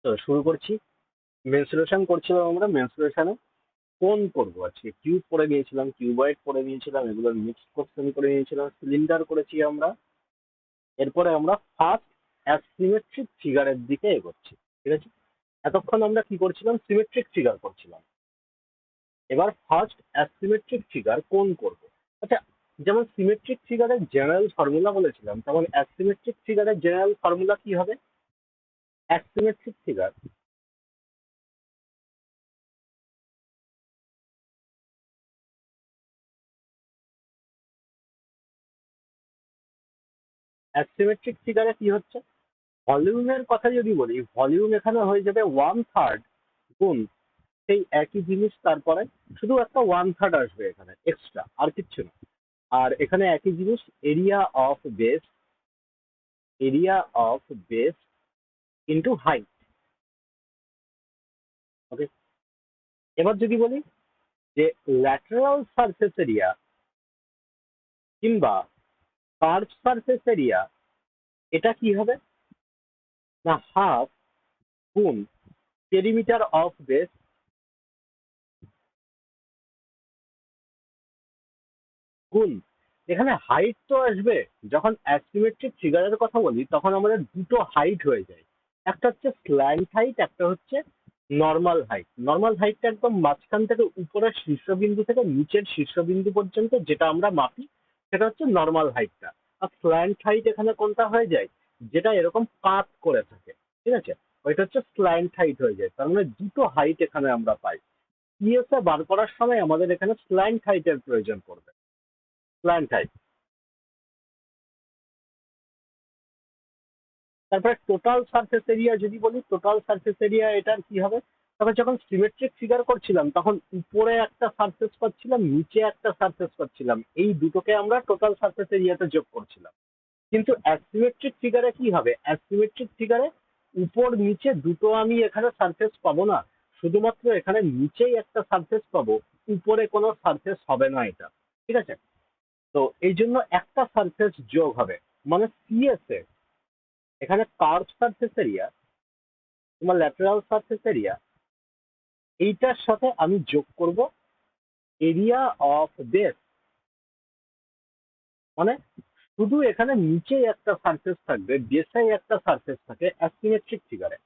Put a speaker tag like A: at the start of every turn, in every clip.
A: তো শুরু করছি। মেনসুরেশন করছিলাম, আমরা মেনসুরেশনে কোন করবো আজকে। কিউব করে নিয়েছিলাম, কিউবয়েড করে নিয়েছিলাম, এগুলোর মিক্স কোশ্চেন করে নিয়েছিলাম, সিলিন্ডার করেছি আমরা। এরপরে আমরা ফার্স্ট অ্যাসিমেট্রিক ফিগারের দিকে এগোচ্ছি। ঠিক আছে, এতক্ষণ আমরা কি করছিলাম, সিমেট্রিক ফিগার করছিলাম। এবার ফার্স্ট অ্যাসিমেট্রিক ফিগার কোন করব। আচ্ছা, যেমন সিমেট্রিক ফিগারের জেনারেল ফর্মুলা বলেছিলাম, তেমন অ্যাসিমেট্রিক ফিগারের জেনারেল ফর্মুলা কি হবে। অ্যাসিমেট্রিক ফিগার, অ্যাসিমেট্রিক ফিগারে কি হচ্ছে, ভলিউমের কথা যদি বলি, ভলিউম এখানে হয়ে যাবে 1/3 গুণ সেই একই জিনিস, তারপরে শুধু একটা 1/3 আসবে এখানে এক্সট্রা, আর কিচ্ছু না। আর এখানে একই জিনিস, area of base, area of base into height. Okay, এবার যদি বলি যে ল্যাটারাল সারফেস এরিয়া কিংবা কার্ভ সারফেস এরিয়া, এটা কি হবে না, হাফ গুণ পেরিমিটার অফ বেস গুণ, এখানে হাইট তো আসবে। যখন অ্যাসিমেট্রিক ফিগারের কথা বলি তখন আমাদের দুটো হাইট হয়ে যায়, একটা হচ্ছে স্ল্যান্ট হাইট, একটা হচ্ছে নর্মাল হাইট। নর্মাল হাইটটা একদম মাঝখান থেকে উপরের শীর্ষবিন্দু থেকে নিচের শীর্ষবিন্দু পর্যন্ত যেটা আমরা মাপি, সেটা হচ্ছে নর্মাল হাইটটা। আর স্ল্যান্ট হাইট এখানে কোনটা হয়ে যায়, যেটা এরকম কাত করে থাকে। ঠিক আছে, ওইটা হচ্ছে স্ল্যান্ট হাইট হয়ে যায়। তার মানে দুটো হাইট এখানে আমরা পাই। পিএসএ বার করার সময় আমাদের এখানে স্ল্যান্ট হাইটের প্রয়োজন পড়বে, স্ল্যান্ট হাইট। তারপরে টোটাল সারফেস এরিয়া যদি বলি, টোটাল সারফেস এরিয়া এটার কি হবে, তবে যখন সিমেট্রিক ফিগার করছিলাম তখন উপরে একটা সারফেস পাচ্ছিলাম, নিচে একটা সারফেস পাচ্ছিলাম, এই দুটোকে আমরা টোটাল সারফেস এরিয়াতে যোগ করছিলাম। কিন্তু অ্যাসিমেট্রিক ফিগারে কি হবে, অ্যাসিমেট্রিক ফিগারে উপর নিচে দুটো আমি এখানে সারফেস পাবো না, শুধুমাত্র এখানে নিচেই একটা সারফেস পাবো, উপরে কোনো সারফেস হবে না এটা। ঠিক আছে, তো এই জন্য একটা সারফেস যোগ হবে, মানে সিএসএ এখানে কার্ভ সারফেস এরিয়া, তোমার ল্যাটারাল সারফেস এরিয়া, এইটার সাথে আমি যোগ করব এরিয়া অফ বেস। মানে শুধু এখানে নিচে একটা সারফেস থাকবে, বেসে একটা সারফেস থাকে অ্যাসিমেট্রিক ফিগারে।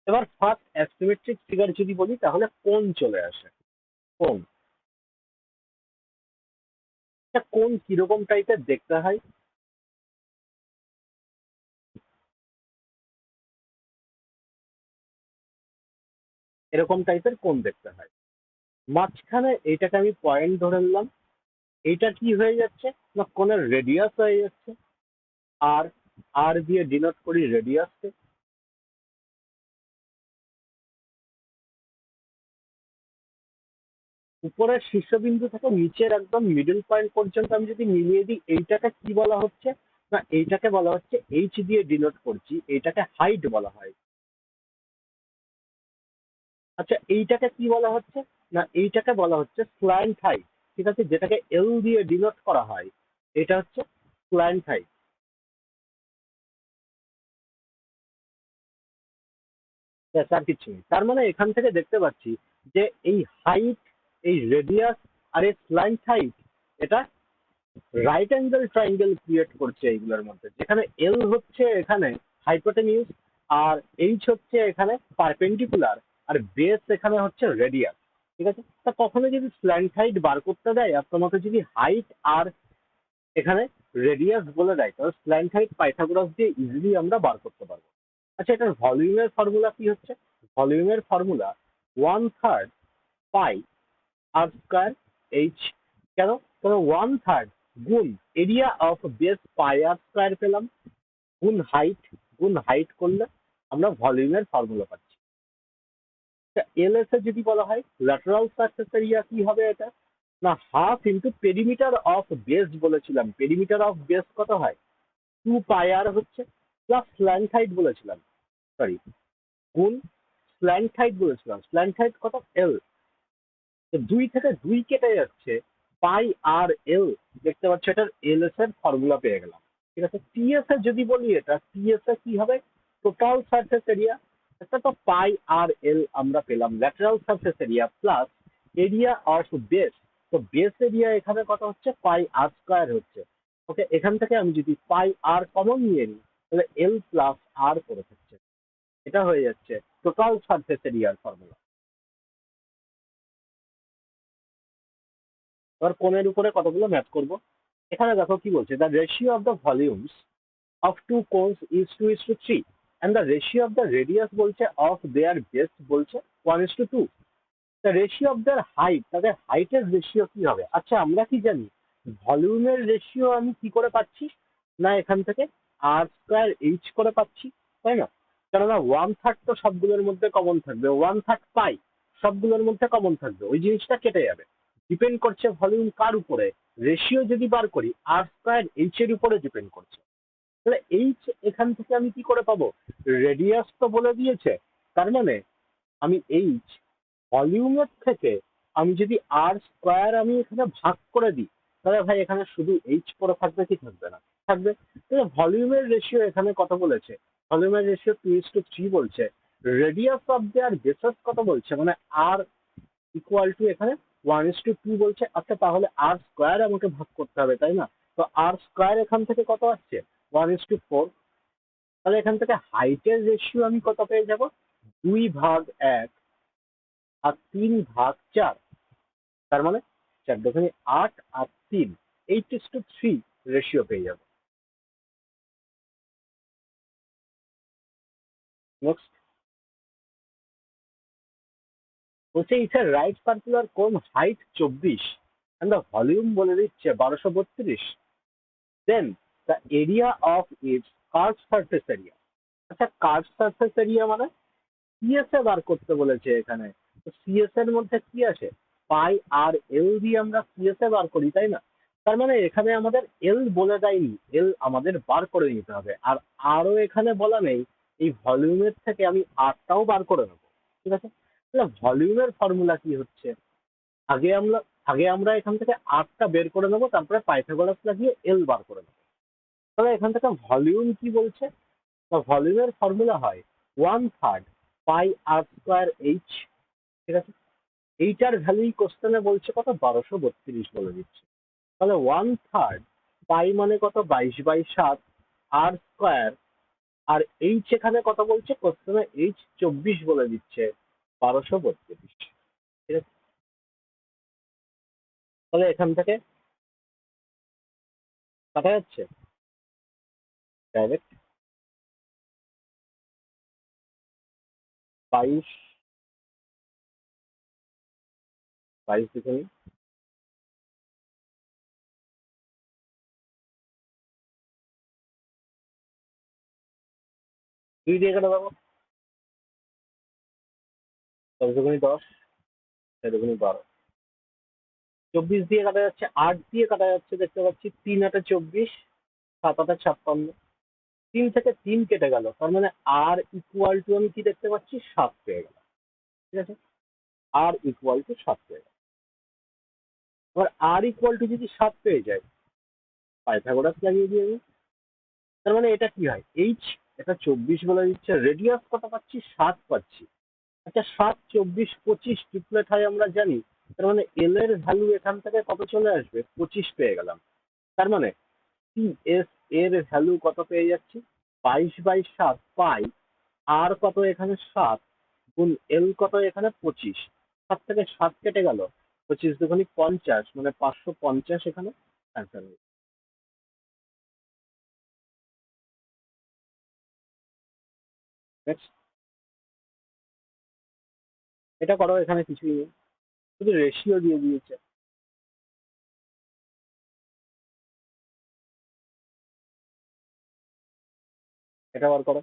A: এবার ফার্স্ট অ্যাসিমেট্রিক ফিগার যদি বলি তাহলে কোণ চলে আসে। কোণ, এটা কোণ কিরকম টাইপের দেখতে হয়, এরকম টাইপের কোণ দেখতে হয়। মাঝখানে এইটাকে আমি পয়েন্ট ধরে নিলাম, এইটা কি হয়ে যাচ্ছে না, কোণের রেডিয়াস হয়ে যাচ্ছে। আর আর দিয়ে ডিনোট করি রেডিয়াসকে। উপরের শীর্ষবিন্দু থেকে নিচের একদম মিডল পয়েন্ট পর্যন্ত আমি যদি মিলিয়ে দিই, এইটাকে কি বলা হচ্ছে না, এইটাকে বলা হচ্ছে, এইচ দিয়ে ডিনোট করছি, এইটাকে হাইট বলা হয়। আচ্ছা, এইটাকে কি বলা হচ্ছে না, এইটাকে বলা হচ্ছে স্ল্যান্ট হাইট। ঠিক আছে, যেটাকে এল দিয়ে ডিনোট করা হয়, এটা হচ্ছে স্ল্যান্ট হাইট। ব্যাস, আর কিছু নেই। তার মানে এখান থেকে দেখতে পাচ্ছি যে এই হাইট, এই রেডিয়াস আর এই স্ল্যান্ট হাইট, এটা রাইট অ্যাঙ্গেল ট্রাইঙ্গেল ক্রিয়েট করছে এইগুলোর মধ্যে, যেখানে এল হচ্ছে এখানে হাইপোটেনিউস, আর এইচ হচ্ছে এখানে পারপেন্ডিকুলার, আর বেস এখানে হচ্ছে রেডিয়াস। ঠিক আছে, তা কখনো যদি স্ল্যান্ট হাইট বার করতে দেয় আর তোমাকে যদি হাইট আর এখানে রেডিয়াস বলে দেয়, তাহলে স্ল্যান্ট হাইট পাইথাগোরাস দিয়ে ইজিলি আমরা বার করতে পারবো। আচ্ছা, এটার ভলিউমের ফর্মুলা কি হচ্ছে, ভলিউমের formula 1/3 pi r square h. কেন, কারণ 1/3 গুণ area of base pi r square পেলাম, গুণ হাইট, গুণ হাইট করলে আমরা ভলিউমের ফর্মুলা পাচ্ছি। এলএস এ যদি বলা হয় ল্যাটারাল সারফেস এরিয়া কি হবে এটা, না half into perimeter of base বলেছিলাম, পেরিমিটার অফ বেস কত হয়, 2 পাই আর হচ্ছে, প্লাস স্ল্যান্ট হাইট বলেছিলাম, সরি, গুণ স্ল্যান্ট হাইট বলেছিলাম, স্ল্যান্ট হাইট কত, এল। তো 2 থেকে 2 কেটে যাচ্ছে, পাই আর এল, দেখতে পাচ্ছ এটার এলএস এর ফর্মুলা পেয়ে গেলাম। ঠিক আছে, টিএস এ যদি বলি, এটা টিএস এ কি হবে টোটাল সারফেস এরিয়া, এটা তো পাই আর এল আমরা পেলাম, lateral surface area plus area of base. তো বেস এরিয়া এখানে কত হচ্ছে, পাই আর স্কোয়ার হচ্ছে। ওকে, এখান থেকে আমি যদি পাই আর কমন নিয়ে নিই তাহলে এল প্লাস আর করে থাকছে, এটা হয়ে যাচ্ছে টোটাল সারফেস এরিয়ার ফর্মুলা। এবার কোণের উপরে কতগুলো ম্যাথ করব। এখানে দেখো কি বলছে, the ratio of the volumes of two cones is two 3 and the ratio of the radius বলছে of their base বলছে 1:2। the ratio of their height, তাদের হাইটের রেশিও কি হবে? আচ্ছা আমরা কি জানি ভলিউমের রেশিও আমি কি করে পাচ্ছি, না এখান থেকে আর স্কোয়ার এইচ করে পাচ্ছি, তাই না? কেননা 1/3 তো সবগুলোর মধ্যে কমন থাকবে, 1/3 পাই সবগুলোর মধ্যে কমন থাকবে, ওই জিনিসটা কেটে যাবে। ডিপেন্ড করছে ভলিউম কার উপরে, রেশিও যদি বার করি আর স্কোয়ার এইচ এর উপরে ডিপেন্ড করছে। তাহলে এইচ এখান থেকে আমি কি করে পাবো, রেডিয়াস তো বলে দিয়েছে, তার মানে আমি এইচ ভলিউমের থেকে আমি যদি আর স্কোয়ার আমি এখানে ভাগ করে দিই, তাহলে ভাই এখানে শুধু এইচ পড়ে থাকবে কি থাকবে না, থাকবে। তাহলে ভলিউমের রেশিও এখানে কত বলেছে, ভলিউমের রেশিও 2:3 বলছে। রেডিয়াস অফ দেয়ার বেসেস কত বলছে, মানে আর ইকুয়াল টু এখানে 1:2 বলছে। আচ্ছা তাহলে আর স্কোয়ার আমাকে ভাগ করতে হবে, তাই না? তো আর স্কোয়ার এখান থেকে কত আসছে, 1:4। তাহলে এখান থেকে হাইটের রেশিও আমি কত পেয়ে যাব, 2/1 আর 3/4। তার মানে 4×8 আর 3, 8:3 রেশিও পেয়ে যাবো। নেক্সট বলছে it's right circular cone height 24 and the volume বলে দিচ্ছে 1232, then the area of its curve surface area. আচ্ছা কার্ভ সারফেস এরিয়া মানে সিএস এ বার করতে বলেছে এখানে। তো সিএস এর মধ্যে কি আছে, পাই আর এল দিয়ে আমরা সিএস এ বার করি, তাই না? তার মানে এখানে আমাদের এল বলে দেয়নি, এল আমাদের বার করে নিতে হবে। আর আরও এখানে বলা নেই এই ভলিউমের থেকে আমি আরটাও বার করে নেবো, ঠিক আছে? তাহলে ভলিউমের ফর্মুলা কি হচ্ছে, আগে আমরা আগে আমরা এখান থেকে আরটা বের করে নেবো, তারপরে পাইথাগোরাস লাগিয়ে এল বার করে নেবো। তাহলে এখান থেকে ভলিউম কি বলছে, তো ভলিউমের ফর্মুলা হয় 1/3 পাই আর স্কোয়ার এইচ, ঠিক আছে? এইটার ভ্যালুই কোশ্চেনে বলছে কত, 1232 বলে দিচ্ছে। তাহলে 1/3 পাই মানে কত, 22/7 আর স্কোয়ার, আর এইচ এখানে কত বলছে কোশ্চেনে, এইচ 24 বলে দিচ্ছে, 1232, ঠিক আছে? তাহলে এখান থেকে কাটা যাচ্ছে ডাইরেক্ট 22, 22 দিকে 2 দিয়ে কাটা যাবো, 10×10, 4×12, 24 দিয়ে কাটা যাচ্ছে, 8 দিয়ে কাটা যাচ্ছে, দেখতে পাচ্ছি 3×8 = 24, 7×8 = 56, 3 থেকে 3 কেটে গেল, তার মানে আর ইকুয়াল টু আমি কি দেখতে পাচ্ছি, 7 পেয়ে গেলাম, ঠিক আছে? আর ইকুয়াল টু 7 পেয়ে গেলাম। এবার আর ইকুয়াল টু যদি 7 পেয়ে যায়, পাইথাগোরাস লাগিয়ে দিয়ে দিই। তার মানে এটা কি হয়, এইচ এটা 24 বলে দিচ্ছে, রেডিয়াস কত পাচ্ছি, 7 পাচ্ছি। আচ্ছা 7, 24, 25 ট্রিপলেট হয় আমরা জানি। তার মানে এল এর ভ্যালু এখান থেকে কত চলে আসবে, 25 পেয়ে গেলাম। তার মানে এস এর ভ্যালু কত পেয়ে যাচ্ছি, 22/7 পাই আর কত এখানে 7 গুণ এল কত এখানে 25, 7 থেকে 7 কেটে গেল, 25×2 = 50, মানে 550 এখানে অ্যান্সার হবে। Next, এটা করো, এখানে কিছুই নেই, শুধু রেশিও দিয়ে দিয়েছে। এটা বার করো।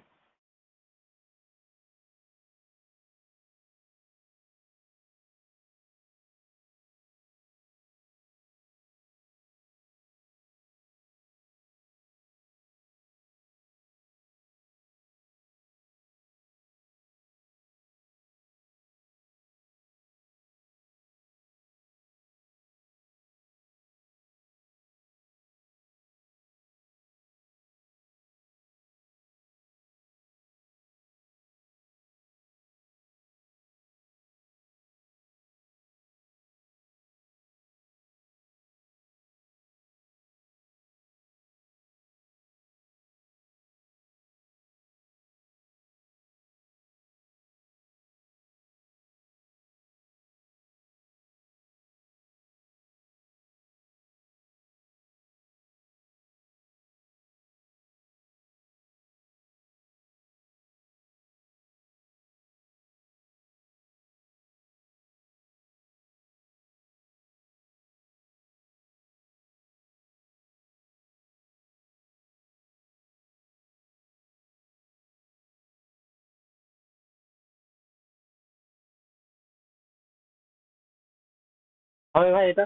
A: হবে ভাই এটা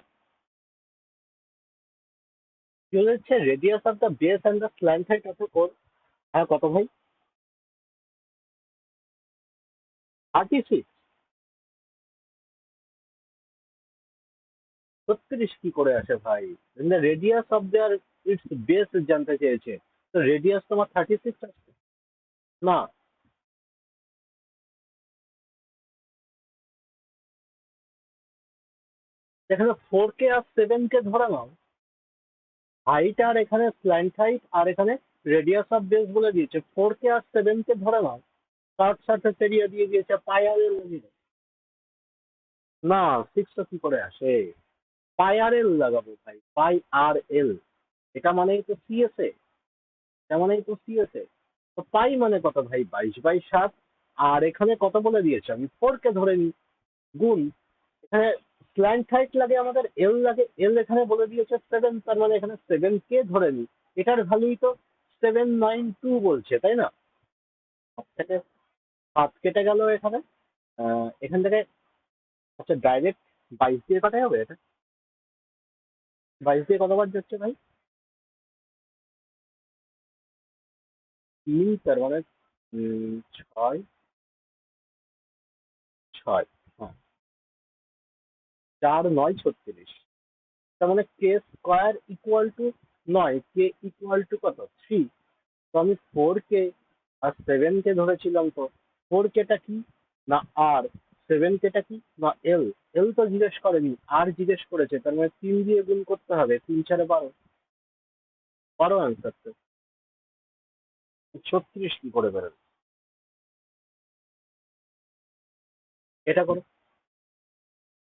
A: কি হচ্ছে radius of the base and the slant height of the core. হ্যাঁ কত ভাই? 36। 36 কি করে আসে ভাই? Radius of their it's base জানতে চেয়েছে, তো রেডিয়াস তোমার 36 আসছে না। এখানে 4K আর 7K ধরে নাও, হাইট আর এখানে স্ল্যান্ট হাইট আর এখানে রেডিয়াস অফ বেস বলে দিয়েছে, 4K আর 7K ধরে নাও, তার সাথে এরিয়া দিয়ে দিয়েছে পাই আর এল লাগিয়ে। না, 6টা কি করে আসে? পাই আর এল লাগাবো ভাই, পাই আর এল, এটা মানেই তো সিএসএ, এটা মানেই তো সিএসএ। তো পাই মানে কত ভাই? 22/7। আর এখানে কত বলে দিয়েছে, আমি 4K ধরে নিই, গুণ এখানে স্ল্যান্ট হাইট লাগে আমাদের, এল লাগে, এল এখানে বলে দিয়েছে 7, তার মানে এখানে 7K ধরে নিই। এটার ভ্যালুই তো 792 বলছে, তাই না? হাত থেকে 5 কেটে গেল এখানে, এখান থেকে। আচ্ছা ডাইরেক্ট 22 দিয়ে কাটা যাবে এটা? 22 দিয়ে কতবার যাচ্ছে ভাই? 3, তার মানে 6, 6, হ্যাঁ, 4, 9, 36। তার মানে K square equal to 9, K equal to কত, 3। তো আমি 4K আর 7K ধরেছিলাম, তো 4Kটা কি না আর, 7Kটা কি না এল। এল তো জিজ্ঞেস করেনি, আর জিজ্ঞেস করেছে, তার মানে 3 দিয়ে গুণ করতে হবে, 3×4 = 12। 12 অ্যান্সার তো। 36 কি করে বেরোবে? এটা করো।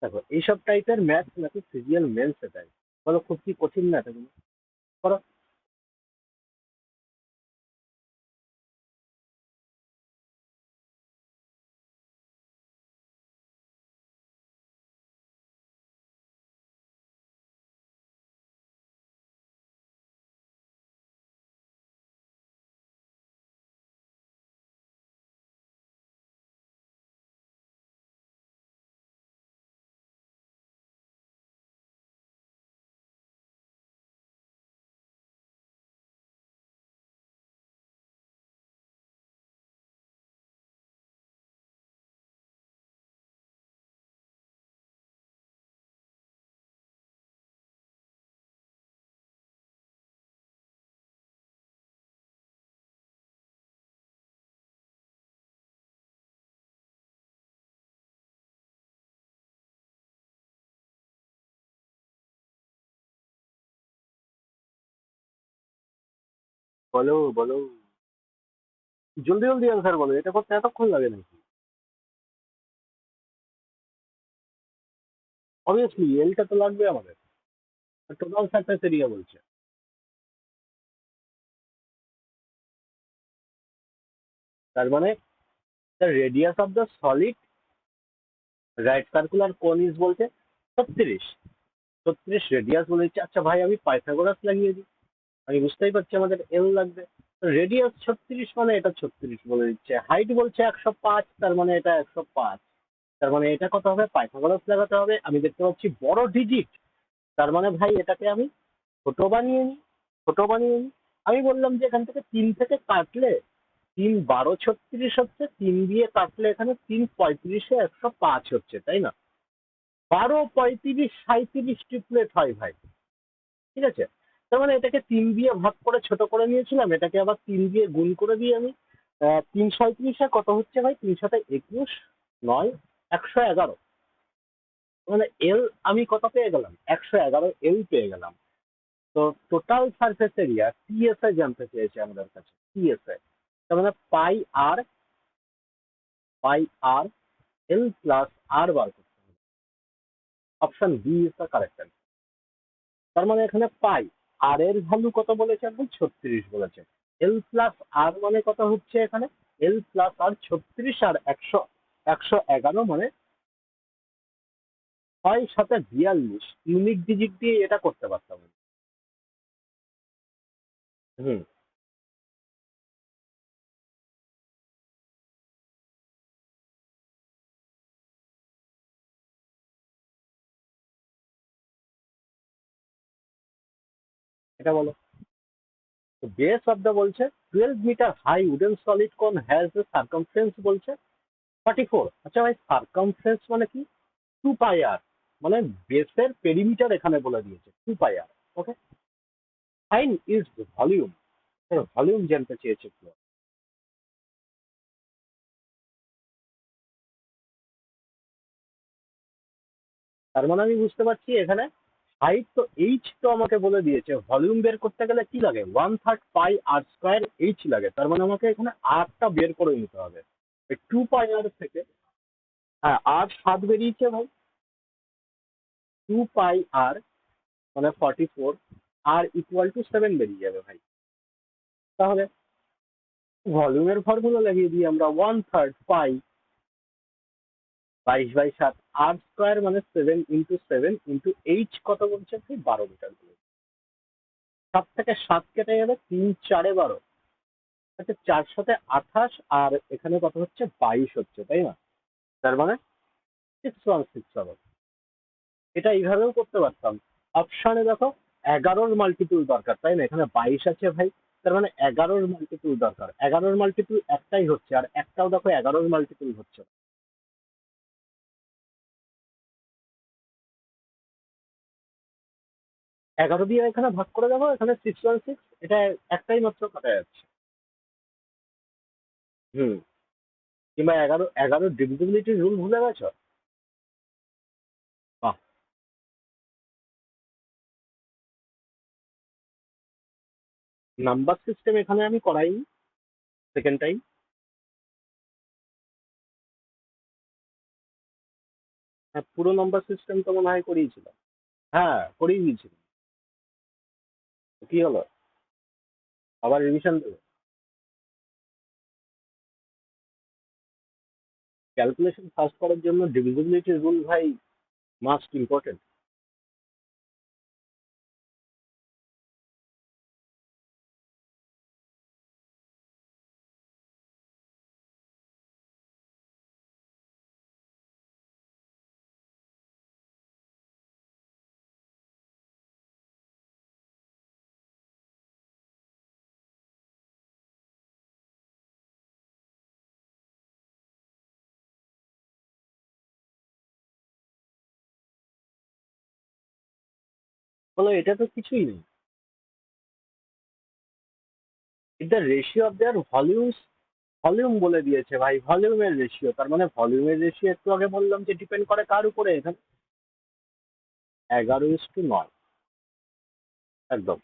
A: দেখো এইসব টাইপের ম্যাথ নাকি সিরিয়াল মেন্স এটাই, বলো খুব কি কঠিন না এটাগুলো? করো। বলো বলো, জলদি জলদি অ্যান্সার বলো, এটা করতে এতক্ষণ লাগে নাকি? অবভিয়াসলি এলটা তো লাগবে আমাদের, টোটাল সারফেস এরিয়া বলছে। তার মানে the radius of the solid right circular কোন ইজ বলছে 36। 36 রেডিয়াস বলে দিচ্ছে। আচ্ছা ভাই আমি পাইথাগোরাস লাগিয়ে দিই, আমি বুঝতেই পারছি আমাদের এল লাগবে। রেডিয়াস 36 মানে এটা 36 বলে দিচ্ছে, হাইট বলছে 105, তার মানে এটা 105। তার মানে এটা কত হবে? পাইথাগোরাস লাগাতে হবে, আমি দেখতে পাচ্ছি বড় ডিজিট, তার মানে ভাই এটাকে আমি ছোট বানিয়ে নিই, ছোট বানিয়ে নিই। আমি বললাম যে এখান থেকে 3 থেকে কাটলে 3, 12, 36 হচ্ছে, 3 দিয়ে কাটলে এখানে 3, 35-এ 105 হচ্ছে, তাই না? 12, 35, 37 ট্রিপলেট হয় ভাই, ঠিক আছে? তার মানে এটাকে 3 দিয়ে ভাগ করে ছোট করে নিয়েছিলাম, এটাকে আবার 3 দিয়ে গুণ করে দিই আমি। 3, 37-এ কত হচ্ছে ভাই? 3, 7, 21, 9, 111। মানে এল আমি কত পেয়ে গেলাম? 111 এল পেয়ে গেলাম। তো টোটাল সারফেস এরিয়া টিএসআই জানতে চেয়েছে আমাদের কাছে, টিএসআই। তার মানে পাই আর এল প্লাস আর বার করতে হবে। Option B is the correct. তার মানে এখানে পাই আর এর ভ্যালু কত বলেছে, এখন 36 বলেছে। এল প্লাস আর মানে কত হচ্ছে এখানে? এল প্লাস আর 36 আর 111 মানে 6, 7, 42 ইউনিক ডিজিট দিয়ে এটা করতে পারতাম। হুম। এটা বলো। তো বেস অফ দ্য বলছে 12 মিটার হাই উডেন সলিড কোন হ্যাজ এ সার্কামফারেন্স বলছে 44। আচ্ছা ভাই, সার্কামফারেন্স মানে কি? 2 পাই আর, মানে বেসের পেরিমিটার এখানে বলে দিয়েছে 2 পাই আর। ওকে। ফাইন ইজ ভলিউম, ভলিউম জানতে চেয়েছে একটু। তার মানে আমি বুঝতে পারছি এখানে হাইট তো এইচ তো আমাকে বলে দিয়েছে, ভলিউম বের করতে গেলে কি লাগে? 1/3 পাই আর স্কোয়ার এইচ লাগে। তার মানে আমাকে এখানে আরটা বের করে নিতে হবে। 2 পাই আর থেকে, হ্যাঁ, আর 7 বেরিয়েছে ভাই। 2 পাই আর মানে 44, আর = 7 বেরিয়ে যাবে ভাই। তাহলে ভলিউমের ফর্মুলা লাগিয়ে দিই আমরা, 1/3 পাই 22/7 আর স্কোয়ার মানে 7 × 7 × এইচ কত বলছে ভাই? 12 মিটার। 7 থেকে 7 কেটে গেলে 3 × 4 = 12। আচ্ছা, 4 × 7 = 28, আর এখানে কত হচ্ছে? 22 হচ্ছে, তাই না? তার মানে 6167 হবে। এটা এইভাবেও করতে পারতাম। অপশনে দেখো 11-র মাল্টিপুল দরকার, তাই না? এখানে 22 আছে ভাই, তার মানে 11-র মাল্টিপুল দরকার। 11-র মাল্টিপুল একটাই হচ্ছে, আর একটাও দেখো 11-র মাল্টিপুল হচ্ছে না। 11 দিয়ে এখানে ভাগ করে দেবো, এখানে 616, এটা একটাই মাত্র কাটা যাচ্ছে। হুম। কিংবা 11 ডিভিজিবিলিটির রুল ভুলে গেছো? বাহ। নাম্বার সিস্টেম এখানে আমি করাইনি, সেকেন্ড টাইম। হ্যাঁ, পুরো নাম্বার সিস্টেম তো মনে হয় করিয়েছিলাম। হ্যাঁ, করিয়ে দিয়েছিলাম। কি হলো? আবার রিভিশন দেবে? ক্যালকুলেশন ফাস্ট করার জন্য ডিভিজিবিলিটি রুল ভাই মাস্ট ইম্পর্টেন্ট। বলো, এটা তো কিছুই নেই। এটা ratio of there volumes, volume বলে দিয়েছে ভাই, ভলিউমের রেশিও। তার মানে ভলিউমের রেশিও একটু আগে বললাম যে ডিপেন্ড করে কার উপরে? এখানে 11:9, একদম।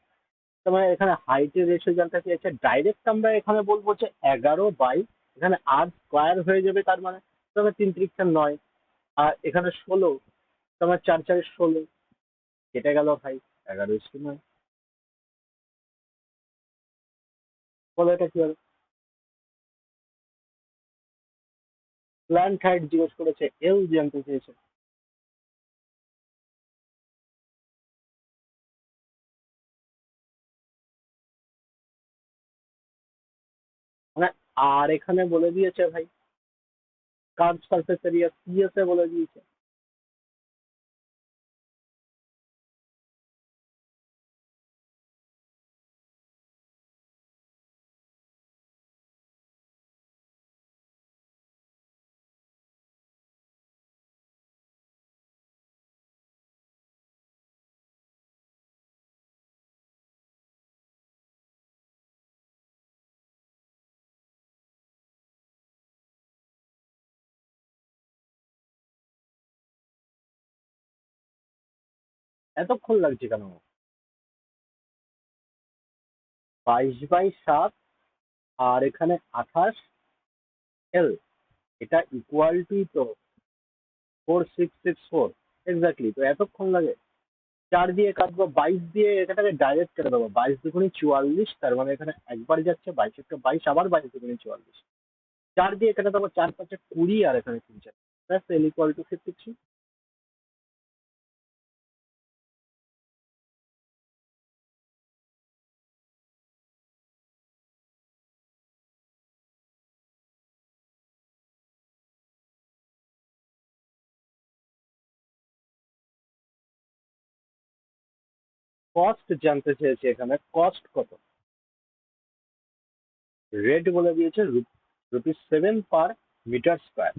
A: তার মানে এখানে হাইটের রেশিও জানতে চেয়েছে। ডাইরেক্ট আমরা এখানে বলবো যে 11 এখানে আর স্কোয়ার হয়ে যাবে, তার মানে তবে 3 × 9, আর এখানে 16, তোমার 4 × 4 = 16, কেটে গেল ভাই। 11:9। বলো এটা কি হবে? প্ল্যান্ট হাইট জিজ্ঞেস করেছে, এল জানতে চেয়েছে। মানে আর এখানে বলে দিয়েছে ভাই কার্ভ সারফেস এরিয়া সিএস এ বলে দিয়েছে। এতক্ষণ লাগছে কেন? 22/7 আর এখানে 28 এল, এটা ইকুয়াল টু তো 4664। এক্স্যাক্টলি, তো এতক্ষণ লাগে? 4 দিয়ে কাটবো, 22 দিয়ে এটাকে ডাইরেক্ট কেটে দেবো। 22×44, তার মানে এখানে একবার যাচ্ছে 22 × 22, আবার 22×44। 4 দিয়ে কেটে দেবো, 4×5 = 20, আর এখানে 3 4, ব্যাস, L = 53। কস্ট জানতে চেয়েছে, এখানে কস্ট কত। রেট বলে দিয়েছে ₹7 per metre square.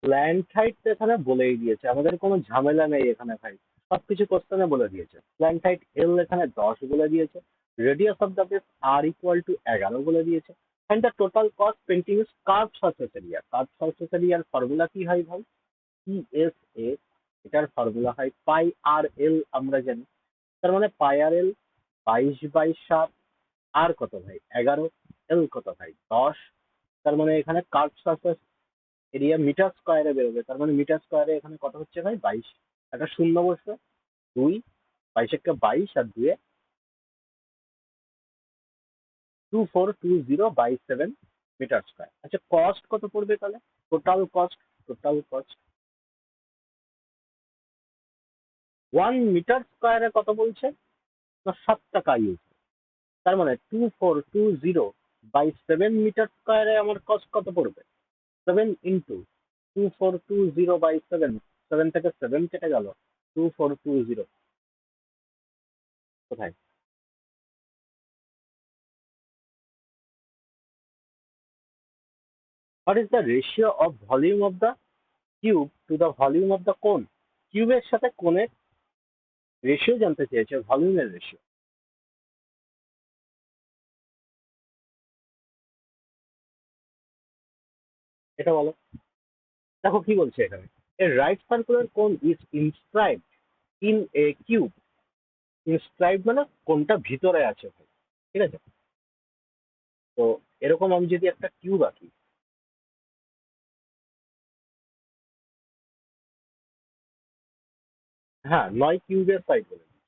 A: Plant height তো এখানে বলেই দিয়েছে, আমাদের কোনো ঝামেলা নেই এখানে ভাই, সবকিছু কোশ্চেনে বলে দিয়েছে। প্ল্যান্ট হাইট এল এখানে 10 বলে দিয়েছে, radius of the base R=11 বলে দিয়েছে, and the total cost painting is curve surface area. Curve surface এরিয়ার ফর্মুলা কি হয় ভাই? PSA, এটার ফর্মুলা হয় পাই আর এল, আমরা জানি। তার মানে পাই আর এল 22/7, আর কত ভাই 11, এল কত ভাই 10। তার মানে এখানে কার্ভ সারফেস এরিয়া মিটার স্কোয়ারে বেরোবে, তার মানে মিটার স্কোয়ারে এখানে কত হচ্ছে ভাই 22। একটা শূন্য বসবে, 2, 22 আর 2 2420/7 মিটার স্কোয়ার। আচ্ছা কস্ট কত পড়বে তাহলে? টোটাল কস্ট 1 মিটার স্কোয়ারে কত বলছে না 7 টাকা ইউজ। তার মানে 2420/7 মিটার স্কোয়ারে আমার কস্ট কত পড়বে? 7 × 2420/7, 7 থেকে 7 কেটে গেল, 2420 কোথায়? What is the ratio of volume of the cube to the volume of the cone? কিউবের সাথে কোণের রেশিও জানতে চেয়েছে, ভলিউমের রেশিও। এটা বলো। দেখো কি বলছে এখানে, এ রাইট সার্কুলার কোন is inscribed in a cube. Inscribe মানে কোনটা ভিতরে আছে ভাই, ঠিক আছে? তো এরকম আমি যদি একটা কিউব আঁকি, হ্যাঁ 9 কিউবের সাইড বলে দিই।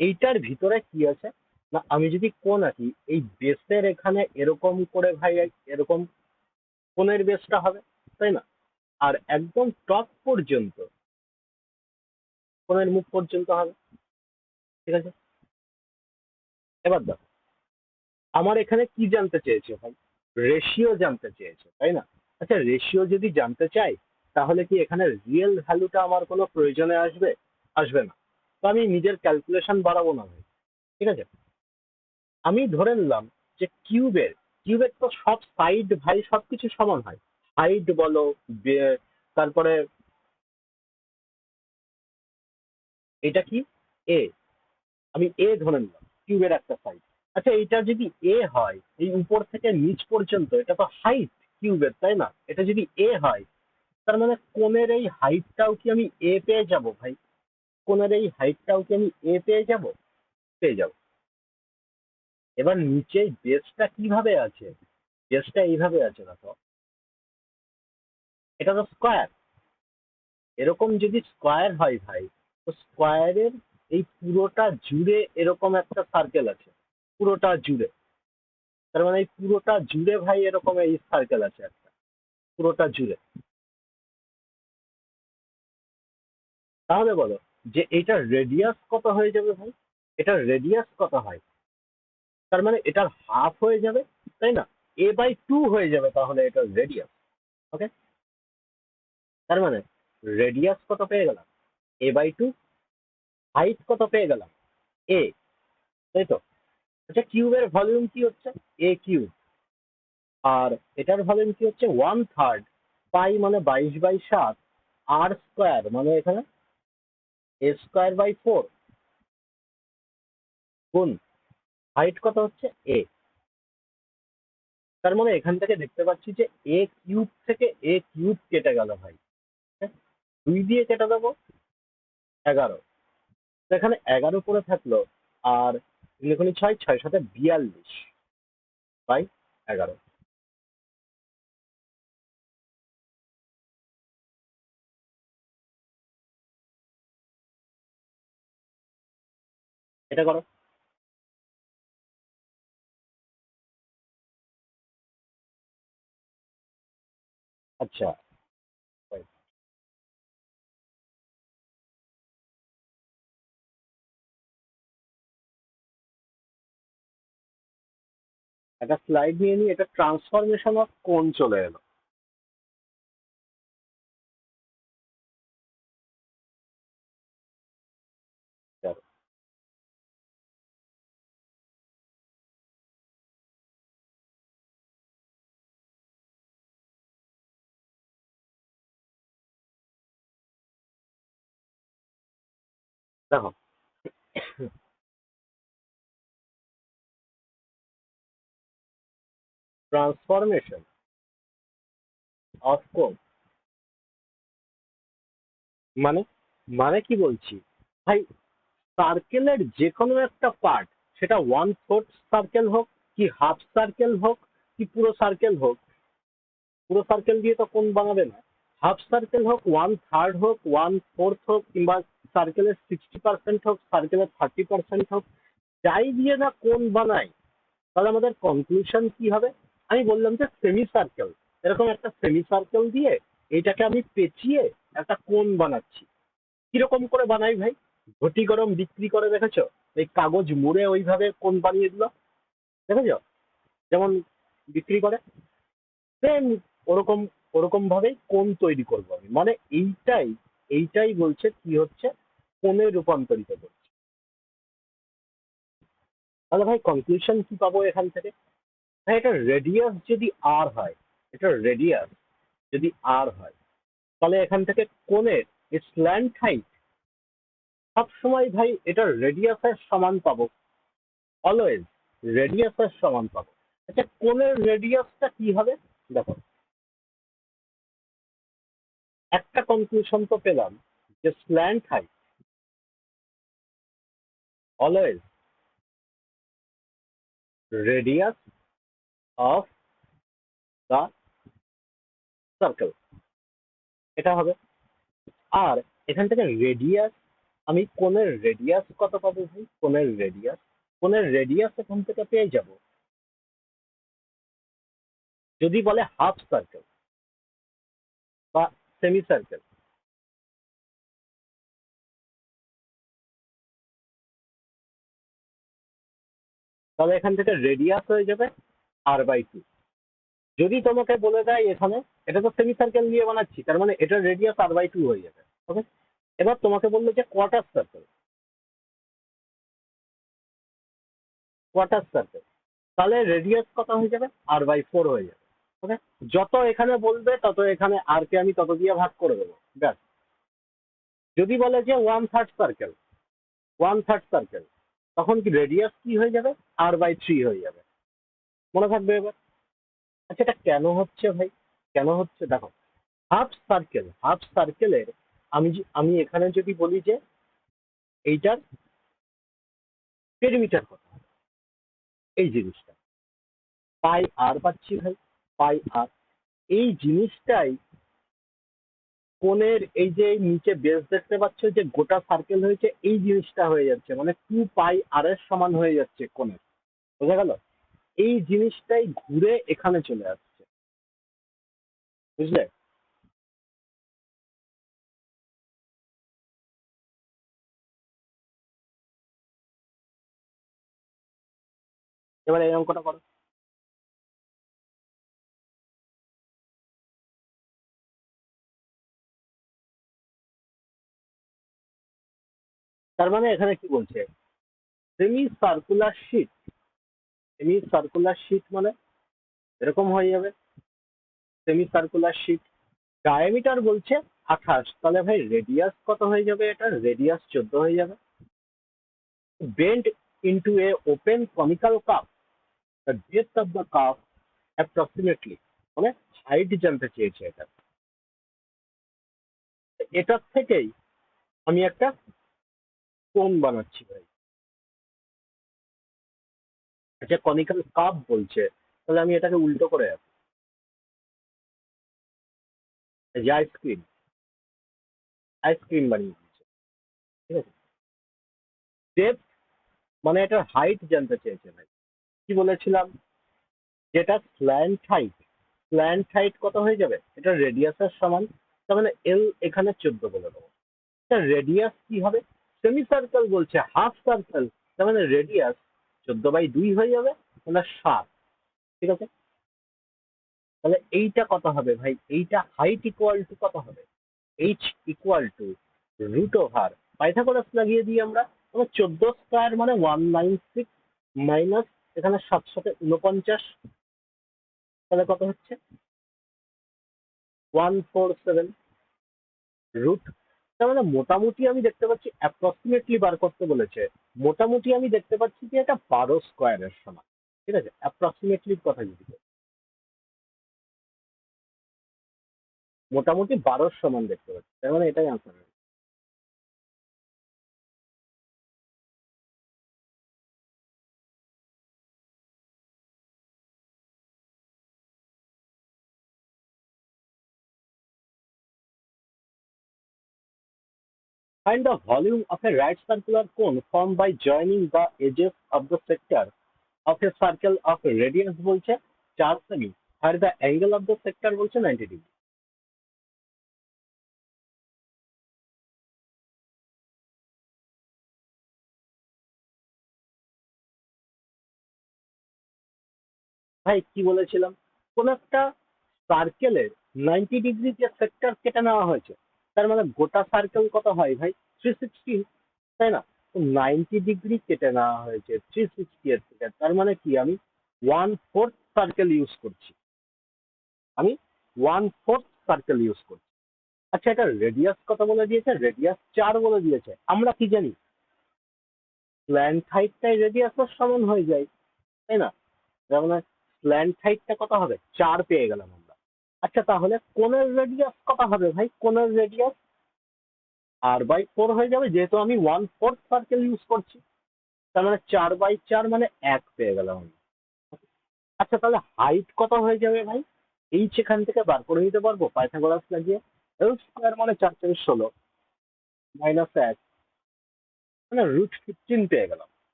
A: এইটার ভিতরে কি আছে না, আমি যদি কোণ আঁকি, এই বেসের এখানে এরকম করে ভাই, এরকম কোণের বেসটা হবে, তাই না? আর একদম টপ পর্যন্ত কোণের মুখ পর্যন্ত হবে, ঠিক আছে? এবার দেখো, আমার এখানে কি জানতে চেয়েছে ভাই? রেশিও জানতে চেয়েছে, তাই না? আচ্ছা রেশিও যদি জানতে চাই, তাহলে কি এখানে রিয়েল ভ্যালুটা আমার কোনো প্রয়োজনে আসবে? আসবে না। তো আমি নিজের ক্যালকুলেশন বাড়াবো না ভাই, ঠিক আছে? আমি ধরে নিলাম যে কিউবের তো সব সাইড ভাই সবকিছু সমান হয়। হাইট বলো, তারপরে এটা কি এ, আমি এ ধরে নিলাম কিউবের একটা সাইড। আচ্ছা এটা যদি এ হয়, এই উপর থেকে নিচ পর্যন্ত এটা তো হাইট কিউবের, তাই না? এটা যদি এ হয়, তার মানে কোণের এই হাইটটাও কি আমি এ পেয়ে যাব ভাই? কোণের এই হাইটটাও কি আমি এ পেয়ে যাব? পেয়ে যাব। এবার নিচে বেসটা কিভাবে আছে? বেসটা এইভাবে আছে দেখো, এটা তো স্কোয়ার। এরকম যদি স্কোয়ার হয় ভাই, তো স্কোয়ারের এই পুরোটা জুড়ে এরকম একটা সার্কেল আছে, পুরোটা জুড়ে। তার মানে এই পুরোটা জুড়ে ভাই এরকম এই সার্কেল আছে একটা, পুরোটা জুড়ে। তাহলে বলো যে এটার রেডিয়াস কত হয়ে যাবে ভাই? এটার রেডিয়াস কত হয়? তার মানে এটার হাফ হয়ে যাবে, তাই না? A/2 হয়ে যাবে তাহলে এটার রেডিয়াস। ওকে, তার মানে রেডিয়াস কত পেয়ে গেলাম? A/2। হাইট কত পেয়ে গেলাম? A, তাই তো? আচ্ছা কিউবের ভলিউম কি হচ্ছে? A cube. আর এটার ভলিউম কি হচ্ছে? 1/3 পাই মানে 22/7, আর স্কোয়ার মানে এখানে A²/4 গুণ হাইট কত হচ্ছে A। তার মানে এখান থেকে দেখতে পাচ্ছি যে A কিউব থেকে A কিউব কেটে গেল ভাই। হ্যাঁ? 2 দিয়ে কেটে দেবো, 11, তো এখানে 11 পড়ে থাকলো, আর লিখুনি 6, 6 সাথে 42 বাই 11। এটা করো। আচ্ছা, একটা স্লাইড নিয়ে নিই, এটা ট্রান্সফরমেশন অফ কোণ চলে এলো। চলো, দেখো, ট্রান্সফরমেশন অফ কোণ মানে, মানে কি বলছি ভাই, সার্কেলের যে কোনো একটা পার্ট, সেটা 1/4 সার্কেল হোক, কি হাফ সার্কেল হোক, কি পুরো সার্কেল হোক, পুরো সার্কেল দিয়ে তো কোণ বানাবে না। হাফ সার্কেল হোক, 1/3 হোক, 1/4 হোক, কিংবা সার্কেলের 60% হোক, সার্কেলের 30% হোক, যাই দিয়ে না কোণ বানাই, তাহলে আমাদের কনক্লুশন কি হবে? আমি বললাম যে সেমি সার্কেল, এরকম একটা সেমি সার্কেল দিয়ে এইটাকে আমি পেঁচিয়ে একটা কোণ বানাচ্ছি। কিরকম করে বানাই ভাই? ঘটি গরম বিক্রি করে দেখেছো? এই কাগজ মুড়ে ওইভাবে কোণ বানিয়ে দিল, দেখেছো যেমন বিক্রি করে, সেম ওরকম, ওরকম ভাবেই কোণ তৈরি করবো আমি। মানে এইটাই, এইটাই বলছে কি হচ্ছে, কোণে রূপান্তরিত করছে। তাহলে ভাই কনক্লুশন কি পাবো এখান থেকে? ভাই এটা রেডিয়াস যদি আর হয়, এটা রেডিয়াস যদি আর হয়, তাহলে এখান থেকে কোণের স্ল্যান্ট হাইট সবসময় ভাই এটা রেডিয়াসের সমান পাবো, অলওয়েজ রেডিয়াসের সমান পাবো। আচ্ছা, কোণের রেডিয়াসটা কি হবে? দেখো, একটা কনক্লুশন তো পেলাম যে slant height always radius of the circle, এটা হবে। আর এখান থেকে রেডিয়াস, আমি কোণের রেডিয়াস কত পাবো ভাই? কোণের রেডিয়াস, কোণের রেডিয়াস এখান থেকে পেয়ে যাব, যদি বলে হাফ সার্কেল বা সেমি সার্কেল, তাহলে এখান থেকে রেডিয়াস হয়ে যাবে r/2। যদি তোমাকে বলে দেয় এখানে, এটা তো সেমি সার্কেল নিয়ে বানাচ্ছি, তার মানে এটার রেডিয়াস r/2 হয়ে যাবে। ওকে, এবার তোমাকে বললো যে কোয়ার্টার সার্কেল, কোয়ার্টার সার্কেল, তাহলে রেডিয়াস কত হয়ে যাবে? r/4 হয়ে যাবে। ওকে, যত এখানে বলবে তত এখানে আর কে আমি তত দিয়ে ভাগ করে দেবো, ব্যাস। যদি বলে যে 1/3 সার্কেল, 1/3 সার্কেল, তখন কি রেডিয়াস কি হয়ে যাবে? r/3 হয়ে যাবে। মনে থাকবে এবার? আচ্ছা, এটা কেন হচ্ছে ভাই? কেন হচ্ছে দেখো, হাফ সার্কেল, হাফ সার্কেলের, আমি এখানে যদি বলি যে এইটার পেরিমিটার কত হবে, এই জিনিসটা পাই আর পাচ্ছি ভাই, পাই আর। এই জিনিসটাই কোণের, এই যে নিচে বেস দেখতে পাচ্ছ যে গোটা সার্কেল হয়েছে, এই জিনিসটা হয়ে যাচ্ছে, মানে 2πr এর সমান হয়ে যাচ্ছে কোণের। বোঝা গেল? এই জিনিসটাই ঘুরে এখানে চলে আসছে, বুঝলে? এবার এই অঙ্কটা করো। তার মানে এখানে কি বলছে? Semi circular sheet, semi circular sheet মানে এরকম হয়ে যাবে, সেমি সার্কুলার শিট, ডায়ামিটার বলছে 28, তাহলে ভাই রেডিয়াস কত হয়ে যাবে? এটা রেডিয়াস 14 হয়ে যাবে। Bent into a open conical cup, the depth of the cup approximately, মানে হাইট জানতে চেয়েছে এটা। এটার থেকেই আমি একটা কোণ বানাচ্ছি ভাই, আচ্ছা কনিক্যাল কাপ বলছে, তাহলে আমি এটাকে উল্টো করে আছি, এই যে আইসক্রিম, আইসক্রিম বানিয়ে দিচ্ছে, ঠিক আছে। ডেপথ মানে এটার হাইট জানতে চেয়েছে ভাই, কি বলেছিলাম, যেটা স্ল্যান্ট হাইট, স্ল্যান্ট হাইট কত হয়ে যাবে, এটা রেডিয়াসের সমান, তার মানে এল এখানে 14 বলে দেবো। রেডিয়াস কি হবে, সেমি সার্কেল বলছে হাফ সার্কেল, তার মানে রেডিয়াস 14/2 হয়ে যাবে, মানে 7, ঠিক আছে। তাহলে এইটা কত হবে ভাই, এইটা হাইট ইকুয়াল টু কত হবে, H equal two √over Pythagoras লাগিয়ে দিই আমরা, তাহলে 14 স্কয়ার মানে 196 মাইনাস এখানে 7 × 49, তাহলে কত হচ্ছে 147 রুট, তার মানে মোটামুটি আমি দেখতে পাচ্ছি অ্যাপ্রক্সিমেটলি বার করতে বলেছে, মোটামুটি আমি দেখতে পাচ্ছি যে এটা 12 স্কয়ারের সমান, ঠিক আছে, অ্যাপ্রক্সিমেটলি কথা যদি বলি, মোটামুটি 12 সমান দেখতে পাচ্ছি, তার মানে এটাই answer. Find the volume of a right circular cone formed by joining the edges of the sector of a circle of radius বলছে 4 সেমি, আর the angle of the sector বলছে 90 ডিগ্রি। ভাই কি বলেছিলাম, কোন একটা সার্কেলের 90 ডিগ্রি যে সেক্টর কেটে নেওয়া হয়েছে, তার মানে গোটা সার্কেল কত হয় ভাই 360, তাই না। তো 90 ডিগ্রি কেটে নেওয়া হয়েছে 360 এর থেকে, তার মানে কি আমি 1/4 সার্কেল ইউজ করছি, আমি 1/4 সার্কেল ইউজ করছি। আচ্ছা এটা রেডিয়াস কত বলে দিয়েছে, রেডিয়াস 4 বলে দিয়েছে, আমরা কি জানি স্ল্যান্ট হাইটটাই রেডিয়াসের সমান হয়ে যায়, তাই না। তার মানে স্ল্যান্ট হাইটটা কত হবে, 4 পেয়ে গেলাম আমরা। আচ্ছা তাহলে কোণের রেডিয়াস কত হবে ভাই, কোণের রেডিয়াস r/4 হয়ে যাবে, যেহেতু আমি 1/4 সার্কেল ইউজ করছি, তার মানে 4/4 মানে 1 পেয়ে গেলাম আমি। আচ্ছা তাহলে হাইট কত হয়ে যাবে ভাই, এইচ এখান থেকে বার করে নিতে পারবো পাইথাগোরাস লাগিয়ে, এল স্কোয়ার মানে 4×16 -1 মানে √15 পেয়ে গেলাম।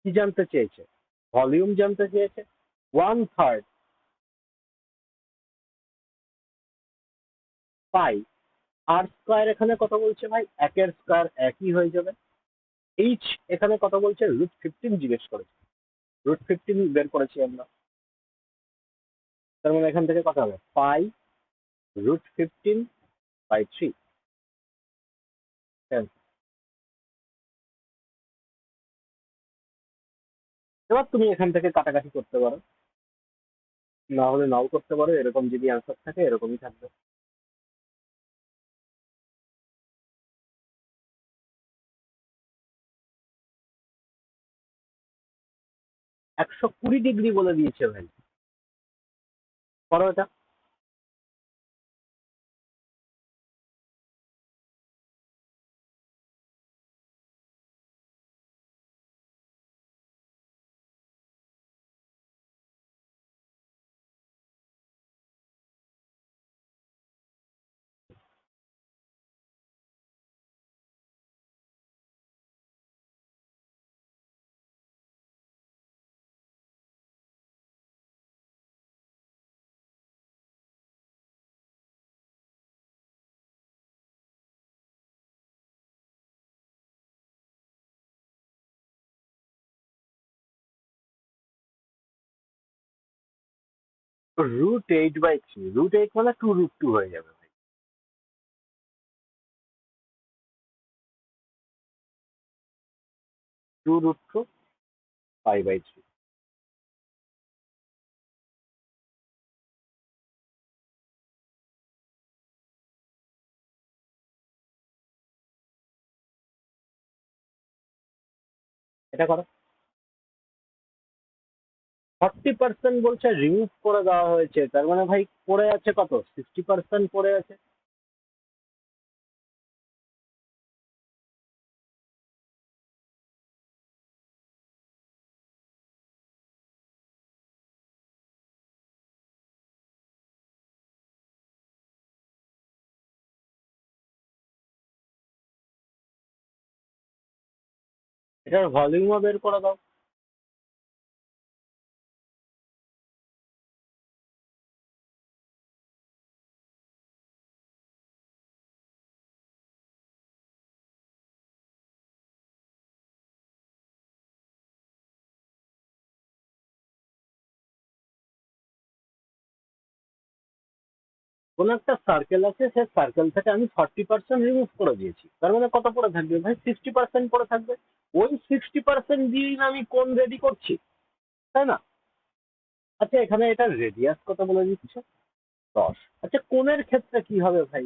A: কি জানতে চেয়েছে, ভলিউম জানতে চেয়েছে, 1/3 পাই আর স্কোয়ার, এখানে কত বলছে ভাই, একের স্কোয়ার একই হয়ে যাবে। এইচ এখানে কত বলছে, √15 জিজ্ঞেস করেছে, √15 বের করেছি আমরা, তার মানে এখান থেকে কত হবে পাই √15/3। এবার তুমি এখান থেকে কাটাকাটি করতে পারো, না হলে নাও করতে পারো, এরকম যদি অ্যান্সার থাকে এরকমই থাকবে। 120 ডিগ্রি বলে দিয়েছে ভাই, করো এটা। √8/3, √8 মানে 2√2 হয়ে যাবে ভাই, 2√2 π/3। এটা করো। 40% বলছে রিমুভ করে দেওয়া হয়েছে, তার মানে ভাই পড়ে আছে কত, 60% পড়ে আছে। এটার ভলিউমও বের করে দাও। কোন একটা সার্কেল আছে, সেই সার্কেল থেকে আমি 40% রিমুভ করে দিয়েছি, তার মানে কত পড়ে থাকবে ভাই? 60% পড়ে থাকবে। ওই 60% দিয়েই না আমি কোন রেডি করছি, তাই না? আচ্ছা, এখানে এটা রেডিয়াস কত বলে দিচ্ছে? 10। আচ্ছা, কোণের ক্ষেত্রে কি হবে ভাই?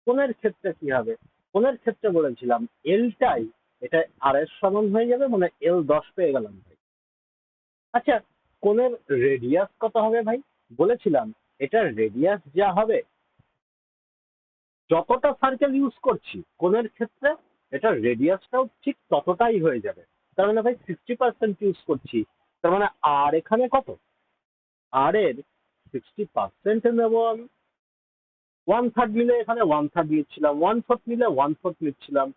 A: কোণের ক্ষেত্রে কি হবে? কোণের ক্ষেত্রে বলেছিলাম এলটাই এটা আর এর সমান হয়ে যাবে, মানে এল 10 পেয়ে গেলাম ভাই। আচ্ছা, কোণের রেডিয়াস কত হবে ভাই? বলেছিলাম এটার রেডিয়াস যা হবে, যতটা সার্কেল ইউজ করছি কোণের ক্ষেত্রে, এটার রেডিয়াসটাও ঠিক ততটাই হয়ে যাবে। তার মানে ভাই 60% ইউজ করছি, তার মানে আর এখানে কত? আর এর 60% নেবো আমি। 1/3 নিলে এখানে 1/3 নিচ্ছিলাম, 1/4 নিলে 1/4 নিচ্ছিলাম,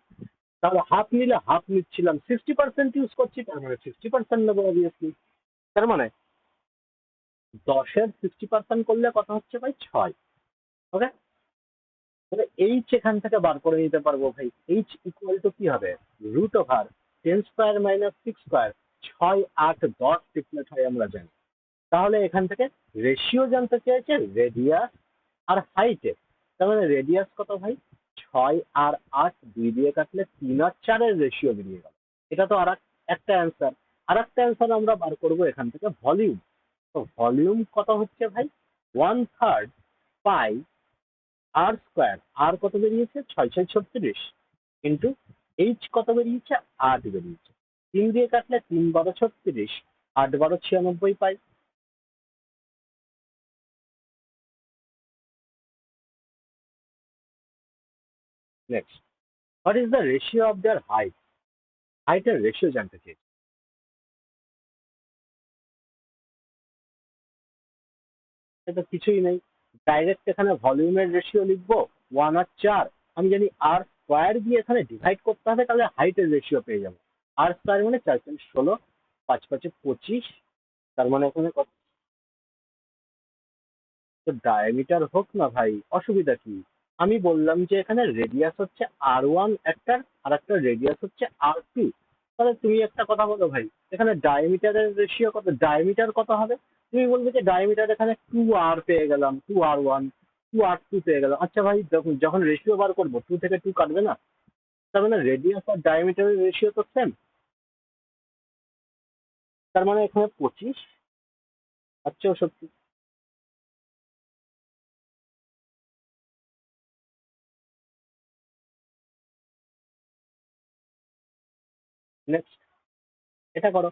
A: তাহলে হাফ নিলে হাফ নিচ্ছিলাম। 60% ইউজ করছি, তার মানে 60% নেবো অবভিয়াসলি। তার মানে 10-এর 60% করলে কত হচ্ছে ভাই? 6। ওকে, তাহলে এইচ এখান থেকে বার করে নিতে পারবো ভাই। এইচ ইকুয়াল টু কি হবে? √10² - 6²। 6, 8, 10 ট্রিপলেট হয় আমরা জানি। তাহলে এখান থেকে রেশিও জানতে চেয়েছে রেডিয়াস আর হাইটের। তার মানে রেডিয়াস কত ভাই? 6 আর 8 2 দিয়ে কাটলে 3 আর 4-এর রেশিও বেরিয়ে গেল। এটা তো একটা অ্যান্সার। আর একটা অ্যান্সার আমরা বার করবো এখান থেকে ভলিউম। তো ভলিউম কত হচ্ছে ভাই? 1/3 পাই আর স্কোয়ার। আর কত বেরিয়েছে? 6×6 = 36 ইন্টু এইচ কত বেরিয়েছে? 8 বেরিয়েছে। 3 দিয়ে কাটলে 3×12 = 36, 8×12 = 96 পাই। Next, what is the ratio of their height? হাইটের রেশিও জানতে চেয়েছি। এটা কিছুই নেই, ডাইরেক্ট এখানে ভলিউমের রেশিও লিখবো। 1/4। আমি জানি আর স্কোয়ার দিয়ে এখানে ডিভাইড করতে হবে, তাহলে হাইটের রেশিও পেয়ে যাবো। আর স্কোয়ার মানে 4×16, 5×5 = 25। তার মানে এখানে কত? তো ডায়ামিটার হোক না ভাই, অসুবিধা কি? আমি বললাম যে এখানে রেডিয়াস হচ্ছে R1 একটার, আর একটা রেডিয়াস হচ্ছে R2। তাহলে তুমি একটা কথা বলো ভাই, এখানে ডায়ামিটারের রেশিও কত? ডায়ামিটার কত হবে? তুমি বলবে যে ডায়ামিটার এখানে 2R পেয়ে গেলাম, 2R1, 2R2 পেয়ে গেলাম। আচ্ছা ভাই, যখন যখন রেশিও বার করবো 2 থেকে 2 কাটবে না? তার মানে রেডিয়াস আর ডায়ামিটারের রেশিও তো সেম। তার মানে এখানে 25 আর 64। নেক্সট, এটা করো।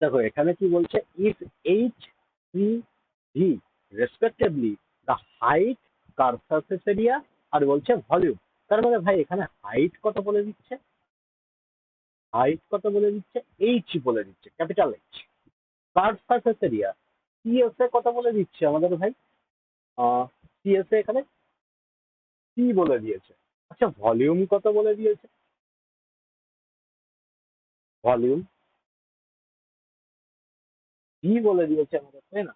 A: দেখো এখানে কি বলছে, if H, C, V respectively the height, curve surface area, আর বলছে ভলিউম। তার মানে ভাই এখানে হাইট কত বলে দিচ্ছে? হাইট কত বলে দিচ্ছে? এইচ বলে দিচ্ছে, ক্যাপিটাল এইচ। কার সারফেস এরিয়া, সিএস এ কত বলে দিচ্ছে আমাদের ভাই? সিএস এ এখানে সি বলে দিয়েছে। আচ্ছা, ভলিউম কত বলে দিয়েছে? ভলিউম ভি বলে দিয়েছে আমাদের, তাই না?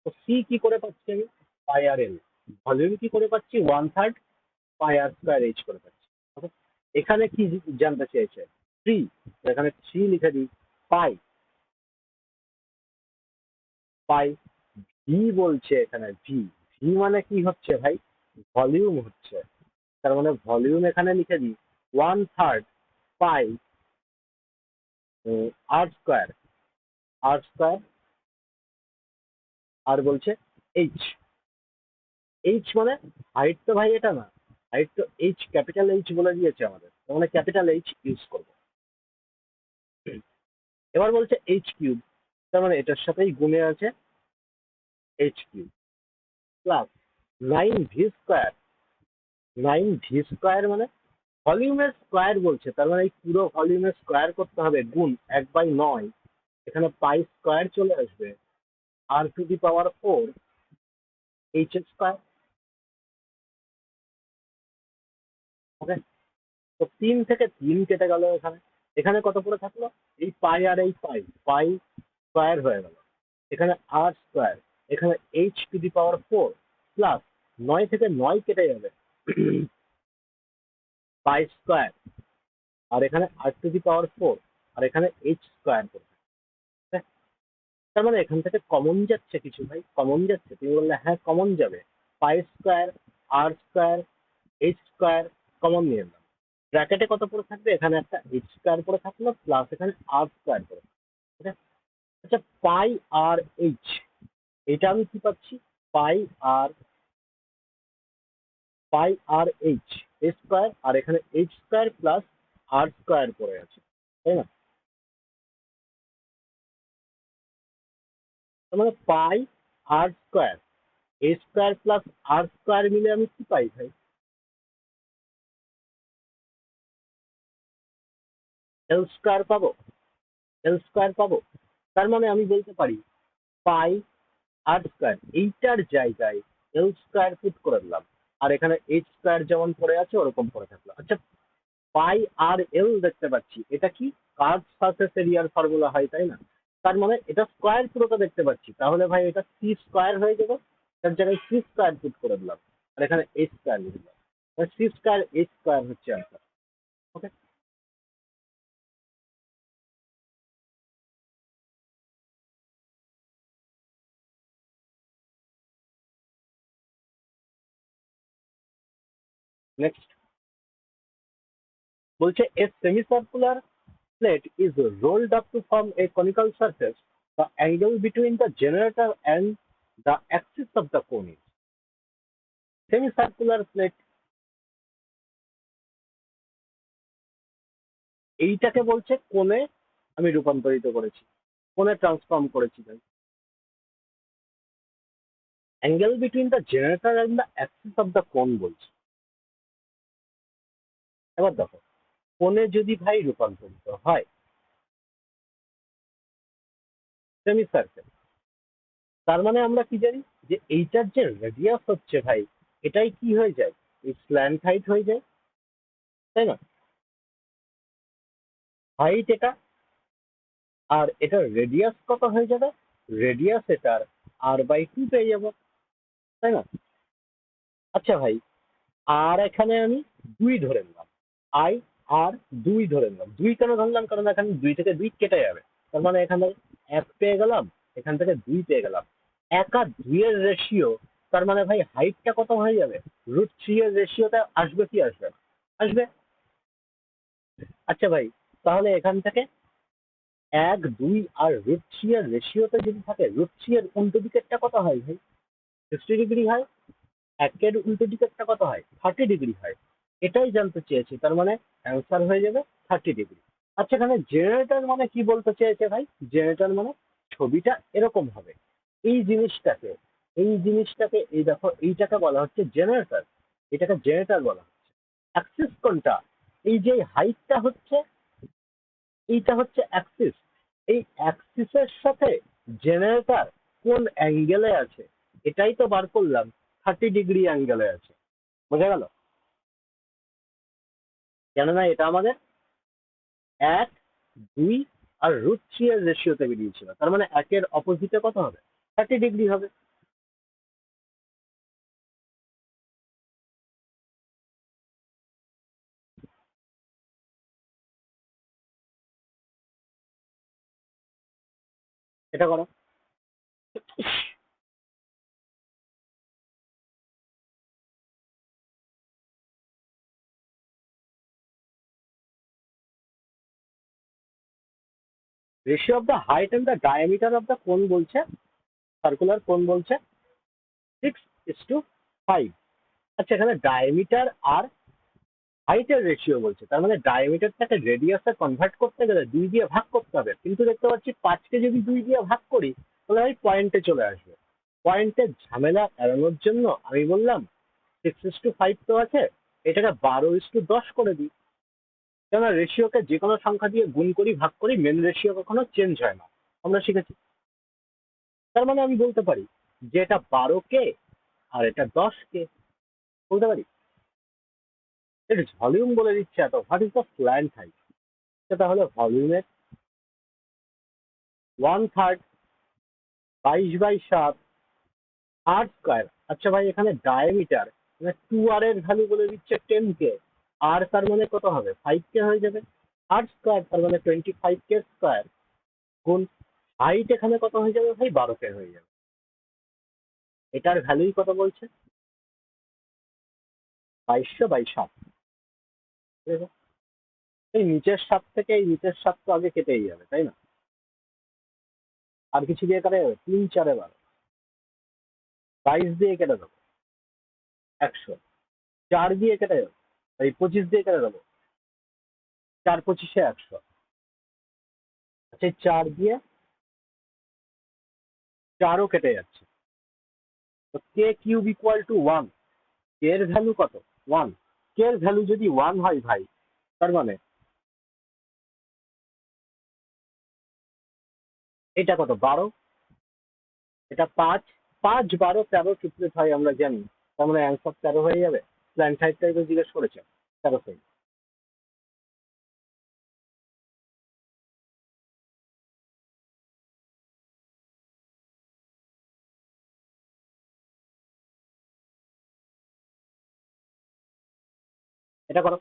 A: তো সি কি করে পাচ্ছি আমি? পাই আর এল। ভলিউম কি করে পাচ্ছি? 1/3 πr² করে পাচ্ছি। Okay? এখানে কি জানতে চেয়েছে? 3। এখানে 3 লিখে দিই। পাই, পাই। ভি বলছে এখানে, ভি। ভি মানে কি হচ্ছে ভাই? ভলিউম হচ্ছে। তার মানে ভলিউম এখানে লিখে দিই 1/3 pi r square, r square, আর বলছে এইচ। এইচ মানে হাইট তো ভাই এটা না, হাইট তো এইচ, ক্যাপিটাল এইচ বলে দিয়েছে আমাদের, তার মানে ক্যাপিটাল এইচ ইউজ করবো। এবার বলছে এইচ কিউব, তার মানে এটার সাথেই গুণে আছে H cube, plus 9v²। 9v² মানে ভলিউমের স্কোয়ার বলছে, তার মানে এই পুরো ভলিউমের স্কোয়ার করতে হবে, গুণ 1/9, এখানে পাই স্কোয়ার চলে আসবে, r⁴ এইচ স্কোয়ার। ওকে, তো 3 থেকে 3 কেটে গেল, এখানে এখানে কত পড়ে থাকলো, এই পাই আর এই পাই, পাই স্কোয়ার হয়ে গেল, এখানে আর স্কোয়ার, এখানে h⁴ প্লাস 9 থেকে 9 কেটে যাবে, পাই স্কোয়ার, আর এখানে r⁴ আর এখানে এইচ স্কোয়ার করবে। তার মানে এখান থেকে কমন যাচ্ছে কিছু ভাই, কমন যাচ্ছে, তুমি বললে হ্যাঁ কমন যাবে, পাই square, r square, H square common নিয়ে নিলাম, ব্র্যাকেটে কত পড়ে থাকবে, এখানে একটা এইচ স্কোয়ার পড়ে থাকলো, প্লাস এখানে আর স্কোয়ার পড়ে থাকলো। ঠিক আছে? আচ্ছা, পাই আর এইচ, এটা আমি কি পাচ্ছি, পাই আর, পাই আর এইচ স্কোয়ার, আর এখানে এইচ স্কোয়ার প্লাস আর স্কোয়ার পড়ে আছে, তাই না? তার মানে পাই আর স্কোয়ার, এ স্কোয়ার প্লাস আর স্কোয়ার মিলে আমি কি পাই ভাই, এল স্কোয়ার পাবো, এল স্কোয়ার পাবো। তার মানে আমি বলতে পারি পাই আর স্কোয়ার, এইটার জায়গায় এল স্কোয়ার পুট করে দিলাম, আর এখানে এইচ স্কোয়ার যেমন পড়ে আছে ওরকম পড়ে থাকলো। আচ্ছা, পাই আর এল দেখতে পাচ্ছি, এটা কি কার্ভ সারফেস এরিয়ার ফর্মুলা হয়, তাই না? তার মানে এটা স্কোয়ার পুরোটা দেখতে পাচ্ছি, তাহলে ভাই এটা সি স্কোয়ার হয়ে যাবে, তার জায়গায় সি স্কোয়ার পুট করে দিলাম, আর এখানে এইচ স্কোয়ার লিখে দিলাম, সি স্কোয়ার এইচ স্কোয়ার হচ্ছে আনসার। ওকে, নেক্সট বলছে এ সেমিসার্কুলার plate is rolled up to form a conical surface. The angle between the generator and the axis of the cone is semicircular plate। এইটাকে বলছে কোণে আমি রূপান্তরিত করেছি, কোণে ট্রান্সফর্ম করেছি ভাই। Angle between the generator and the Axis of the কোন বলছি। এবার দেখো, কোণে যদি ভাই রূপান্তরিত হয় সেমি সার্কেল, তার মানে আমরা কি জানি যে এইটার যে রেডিয়াস হচ্ছে ভাই, এটাই কি হয়ে যায়, এই স্ল্যান্ট হাইট হয়ে যায়, তাই না? হাইট এটা, আর এটার রেডিয়াস কত হয়ে যাবে, রেডিয়াস এটার r/2 পেয়ে যাবো, তাই না? আচ্ছা ভাই, আর এখানে আমি 2 ধরে নিলাম, আই আর 2 ধরে নিলাম, 2 কেন ধরলাম, কারণ এখানে 2 থেকে 2 কেটে যাবে, তার মানে এখানে 1 পেয়ে গেলাম, এখান থেকে 2 পেয়ে গেলাম, 1 আর 2 এর রেশিও, তার মানে ভাই হাইটটা কত হয়ে যাবে, √3 এর রেশিওটা আসবে কি আসবে না, আসবে। আচ্ছা ভাই, তাহলে এখান থেকে 1, 2 আর √3 এর রেশিওতে যদি থাকে, √3 এর উল্টো দিকেরটা কত হয় ভাই, 60 ডিগ্রি হয়, 1 এর উল্টো দিকেরটা কত হয়, 30 ডিগ্রি হয়, এটাই জানতে চেয়েছি, তার মানে অ্যান্সার হয়ে যাবে 30 ডিগ্রি। আচ্ছা, এখানে জেনারেটর মানে কি বলতে চেয়েছে ভাই, জেনারেটর মানে ছবিটা এরকম হবে, এই জিনিসটাকে, এই জিনিসটাকে, এই দেখো এইটাকে বলা হচ্ছে জেনারেটর, এটাকে জেনারেটর বলা হচ্ছে। অ্যাক্সিস কোনটা, এই যে হাইটটা হচ্ছে, এইটা হচ্ছে অ্যাক্সিস, এই অ্যাক্সিসের সাথে জেনারেটর কোন অ্যাঙ্গেলে আছে, এটাই তো বার করলাম, 30 ডিগ্রি অ্যাঙ্গেলে আছে, বোঝা গেল? কেননা এটা আমাদের 1, 2 আর √3 এর রেশিওতে বেরিয়েছিল, তার মানে 1 এর অপোজিটে কত হবে, 30 ডিগ্রি হবে। এটা করো। Ratio of the height and the diameter of the কোন বলছে, সার্কুলার কোন বলছে 6:5। আচ্ছা, এখানে ডায়ামিটার আর হাইটের রেশিও বলছে, তার মানে ডায়ামিটারটাকে রেডিয়াসে কনভার্ট করতে গেলে 2 দিয়ে ভাগ করতে হবে। কিন্তু দেখতে পাচ্ছি 5কে যদি 2 দিয়ে ভাগ করি তাহলে ওই পয়েন্টে চলে আসবে। পয়েন্টের ঝামেলা এড়ানোর জন্য আমি বললাম 6:5 তো আছে, এটাকে 12:10 করে দিই। কেননা রেশিওকে যে কোনো সংখ্যা দিয়ে গুণ করি, ভাগ করি, মেন রেশিও কখনো চেঞ্জ হয় না, আমরা শিখেছি। তার মানে আমি বলতে পারি যে এটা 12K আর এটা 10K, বলতে পারি। এর ভলিউম বলে দিচ্ছে এত, what is the slant height, সেটা হলো ভলিউমের 1/3, 22/7 r²। আচ্ছা ভাই, এখানে ডায়ামিটার মানে 2r এর ভ্যালু বলে দিচ্ছে 10K, আর তার মানে কত হবে 5K হয়ে যাবে। r², তার মানে 25K² গুণ হাইট এখানে কত হয়ে যাবে ভাই, 12K হয়ে যাবে। এটার ভ্যালুই কত বলছে, 2200/7। ঠিক আছে? এই নিচের 7 থেকে এই নিচের 7 তো আগে কেটেই যাবে, তাই না? আর কিছু দিয়ে কাটা যাবে, 3×4=12, 22 দিয়ে কেটে দেবো 100, 4 দিয়ে কেটে যাবে, এই 25 দিয়ে কেটে দেবো, 4×25=100। আচ্ছা, 4 দিয়ে 4ও কেটে যাচ্ছে, তো k³ = 1। কে এর ভ্যালু কত, 1। কে এর ভ্যালু যদি 1 হয় ভাই, তার মানে এটা কত 12, এটা 5, 5, 12, 13 ট্রিপলেট হয় আমরা জানি, তার মানে অ্যান্সার 13 হয়ে যাবে। স্ল্যান্ট হাইটটাই তো জিজ্ঞেস করেছে, 13 সেমি। এটা করো।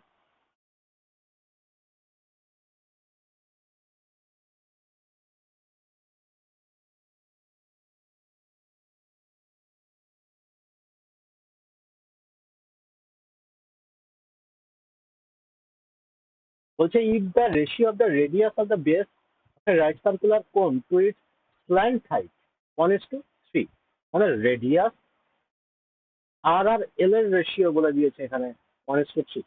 A: বলছে if the ratio of the radius of the base of A right circular কোন টু ইটস স্ল্যান্ট হাইট 1:3, মানে রেডিয়াস আর এল এর রেশিও বলে দিয়েছে এখানে 1:3।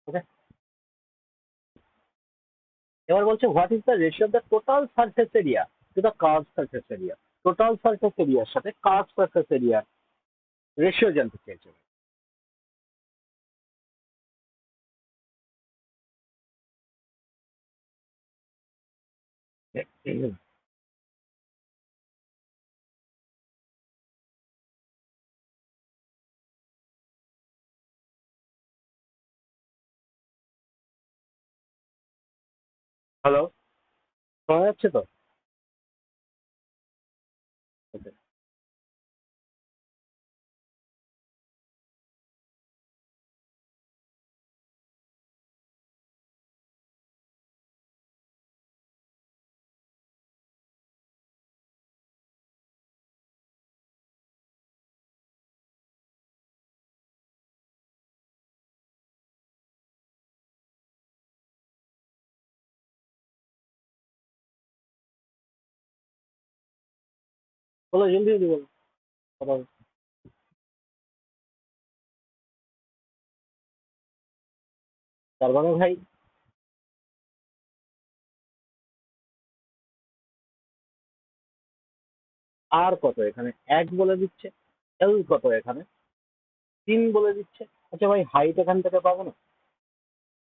A: ওকে, এবার বলছে what is the ratio of the total surface area to the curve surface area. Total surface এরিয়ার সাথে কার্ভ সারফেস এরিয়ার রেশিও জানতে চেয়েছে। হ্যালো, শোনা যাচ্ছে তো? Okay. বলো, জলদি জলদি বলো, কথা বলো। তার মানে ভাই আর কত এখানে 1 বলে দিচ্ছে, এল কত এখানে 3 বলে দিচ্ছে। আচ্ছা ভাই, হাইট এখান থেকে পাবো না?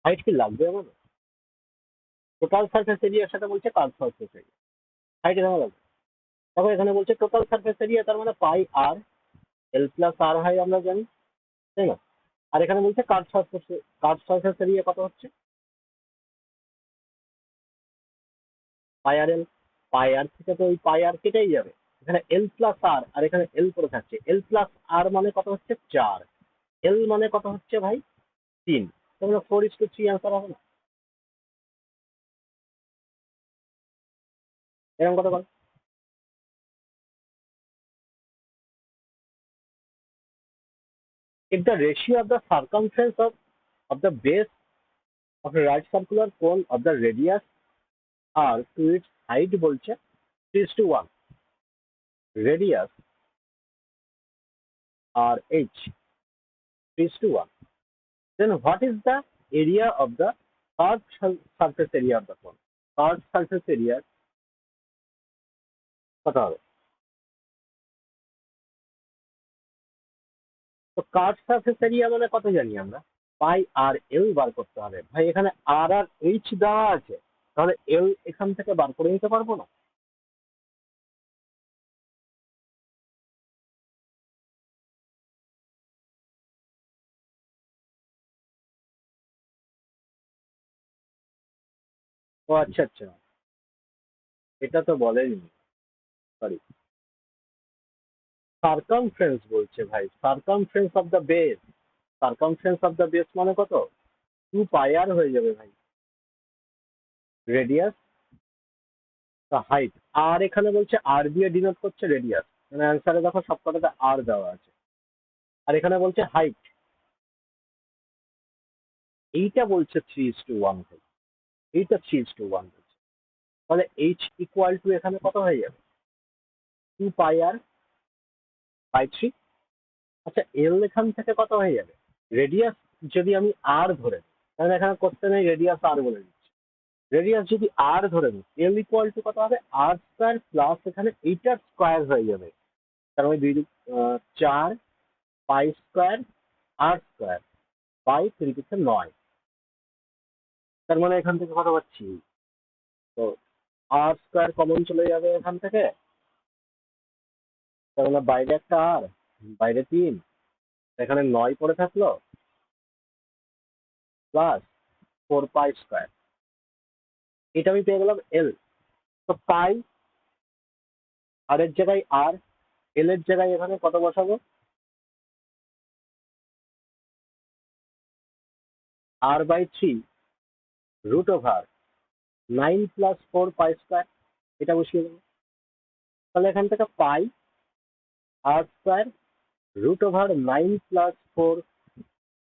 A: হাইট কি লাগবে আমাদের? টোটাল সারফেস এরিয়ার সাথে বলছে কার্ভ সারফেস এরিয়া, হাইট এখানে লাগবে। দেখো এখানে বলছে টোটাল সারফেস এরিয়া, তার মানে পাই আর, L+R হয় আমরা জানি, তাই না? আর এখানে বলছে কার্ভ সারফেস এরিয়া কত হচ্ছে, পাই আর এল। পাই আর থেকে তো ওই পাই আর কেটেই যাবে, এখানে L+R আর এখানে এল করে থাকছে। L+R মানে কত হচ্ছে 4, এল মানে কত হচ্ছে ভাই 3, তাহলে 4:3 অ্যান্সার হবে না? এরকম কত করে? If the ratio of the circumference of the base of a right circular cone of the radius r to its height বলছে 3:1, radius r h 3:1. Then what is the area of the curved surface area of the cone? Curved surface area কত হবে? তো curve surface area মানে কত জানি আমরা? পাই আর এল বার করতে হবে। ভাই এখানে আর আর এইচ দেওয়া আছে, তাহলে এল এখান থেকে বার করে নিতে পারবো না? ও আচ্ছা আচ্ছা, এটা তো বলেনি, সরি। সার্কামফারেন্স বলছে ভাই, circumference of the base. Circumference of the base মানে কত? 2 পাই আর হয়ে যাবে ভাই, রেডিয়াস হাইট। আর এখানে বলছে আর দিয়ে ডিনোট করছে রেডিয়াস, মানে অ্যান্সারে দেখো সবকটাতে আর দেওয়া আছে। আর এখানে বলছে হাইট, এইটা বলছে 3:1 ভাই, এইটা 3:1 বলছে। তাহলে এইচ ইকুয়াল টু এখানে কত হয়ে যাবে? 2 পাই আর/3। আচ্ছা, এল এখান থেকে কত হয়ে যাবে? রেডিয়াস যদি আমি আর ধরে নিই, তাহলে এখানে করতে নেই, রেডিয়াস আর বলে দিচ্ছি। রেডিয়াস যদি আর ধরে নিই, এল ইকুয়াল টু কত হবে? আর স্কোয়ার প্লাস এখানে এইটার স্কোয়ার হয়ে যাবে, তার মানে 4 pi square r square by 3 9। তার মানে এখান থেকে কত পাচ্ছি? তো আর স্কোয়ার কমন চলে যাবে এখান থেকে, তার মানে বাইরে একটা আর, বাইরে 3, এখানে 9 পড়ে থাকলো, প্লাস 4 পাই স্কোয়ার। এটা আমি পেয়ে গেলাম এল। তো পাই আর এর জায়গায় আর, এল এর জায়গায় এখানে কত বসাবো? r/3 √9 + 4 পাই স্কোয়ার, এটা বসিয়ে দেবো। তাহলে এখান থেকে পাই আর স্কোয়ার √9 + 4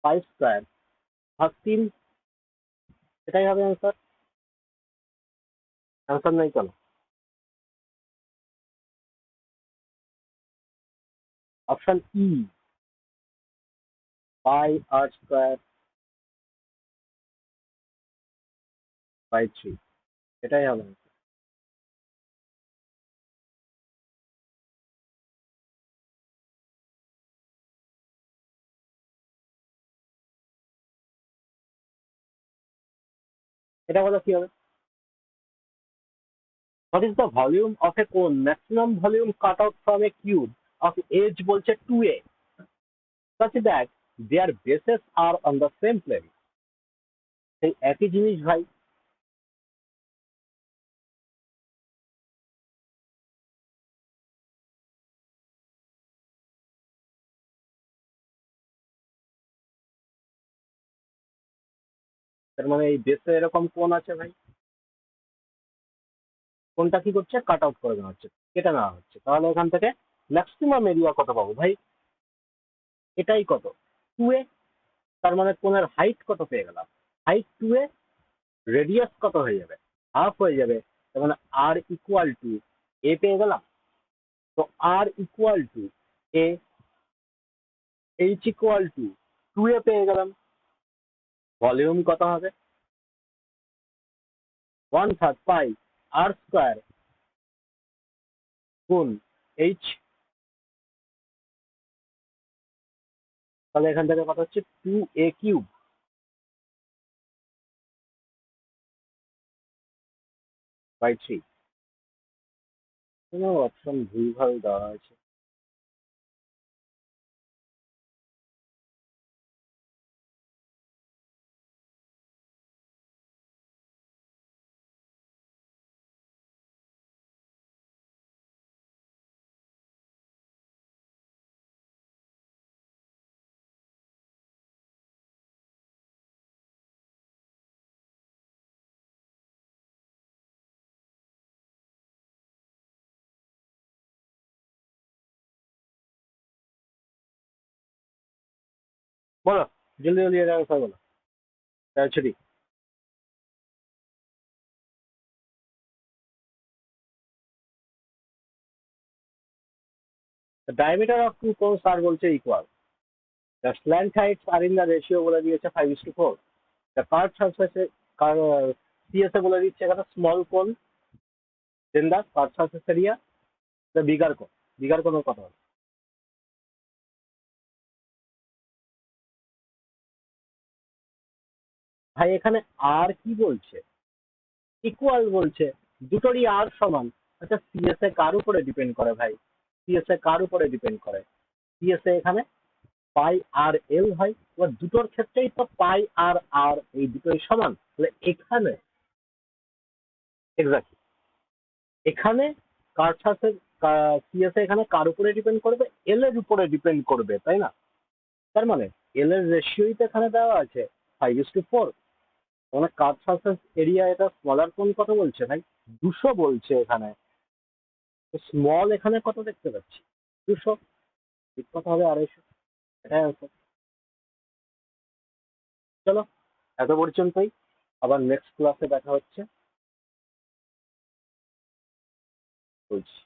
A: পাই স্কোয়ার ভাগ 3, এটাই হবে অ্যান্সার। অ্যান্সার নাই কেন? অপশন ই, πr²/3, এটাই হবে answer। এটা বলো কি হবে? What is the volume of a cone? Maximum volume cut out from a cube of edge বলছে 2a, such that their bases are on the same plane. সেই একই জিনিস ভাই। তার মানে এই বেসে এরকম কোণ আছে ভাই, কোনটা কি করছে? কাট আউট করে দেওয়া হচ্ছে, কেটে নেওয়া হচ্ছে। তাহলে এখান থেকে ম্যাক্সিমাম এরিয়া কত পাবো ভাই? এটাই কত? 2a। তার মানে কোণের হাইট কত পেয়ে গেলাম? হাইট 2a, রেডিয়াস কত হয়ে যাবে? হাফ হয়ে যাবে। তার মানে আর ইকুয়াল টু এ পেয়ে গেলাম। তো R equal to A, H equal to 2a পেয়ে গেলাম। ভলিউম কত হবে? 1/3 পাই আর স্কোয়ার গুণ এইচ। তাহলে এখান থেকে কত হচ্ছে? 2a³ / 3। কোনো অপশন ভুলভাল দেওয়া আছে। বলো, জলদি জলদি এর আনসার বলো। তাড়াতাড়ি। The diameter of two cones are বলছে equal. The slant heights are in the ratio বলে দিয়েছে 5:4. The curved surface CSA বলে দিচ্ছে এখানে small cone, then the curved surface area, the bigger cone. Bigger cone এর কথা হবে। ভাই এখানে আর কি বলছে? ইকুয়াল বলছে, দুটোরই আর সমান। আচ্ছা সিএসএ কার উপরে ডিপেন্ড করে ভাই? সিএসএ কার উপরে ডিপেন্ড করে? সিএসএ এখানে পাই আর এল হয়, এবার দুটোর ক্ষেত্রেই তো পাই আর আর এই দুটোই সমান, তাহলে এখানে এক্স্যাক্টলি এখানে কার সাথে সিএসএ এখানে কার উপরে ডিপেন্ড করবে? এল এর উপরে ডিপেন্ড করবে, তাই না? তার মানে এল এর রেশিওই তো এখানে দেওয়া আছে 5:4। মানে কার সারফেস এরিয়া এটা স্মলার কোন কত বলছে ভাই? 200 বলছে এখানে। স্মল এখানে কত দেখতে পাচ্ছি? 200। ঠিক কথা হবে 250। এটাই answer। চলো, এত পর্যন্তই। আবার নেক্সট ক্লাসে দেখা হচ্ছে। বলছি।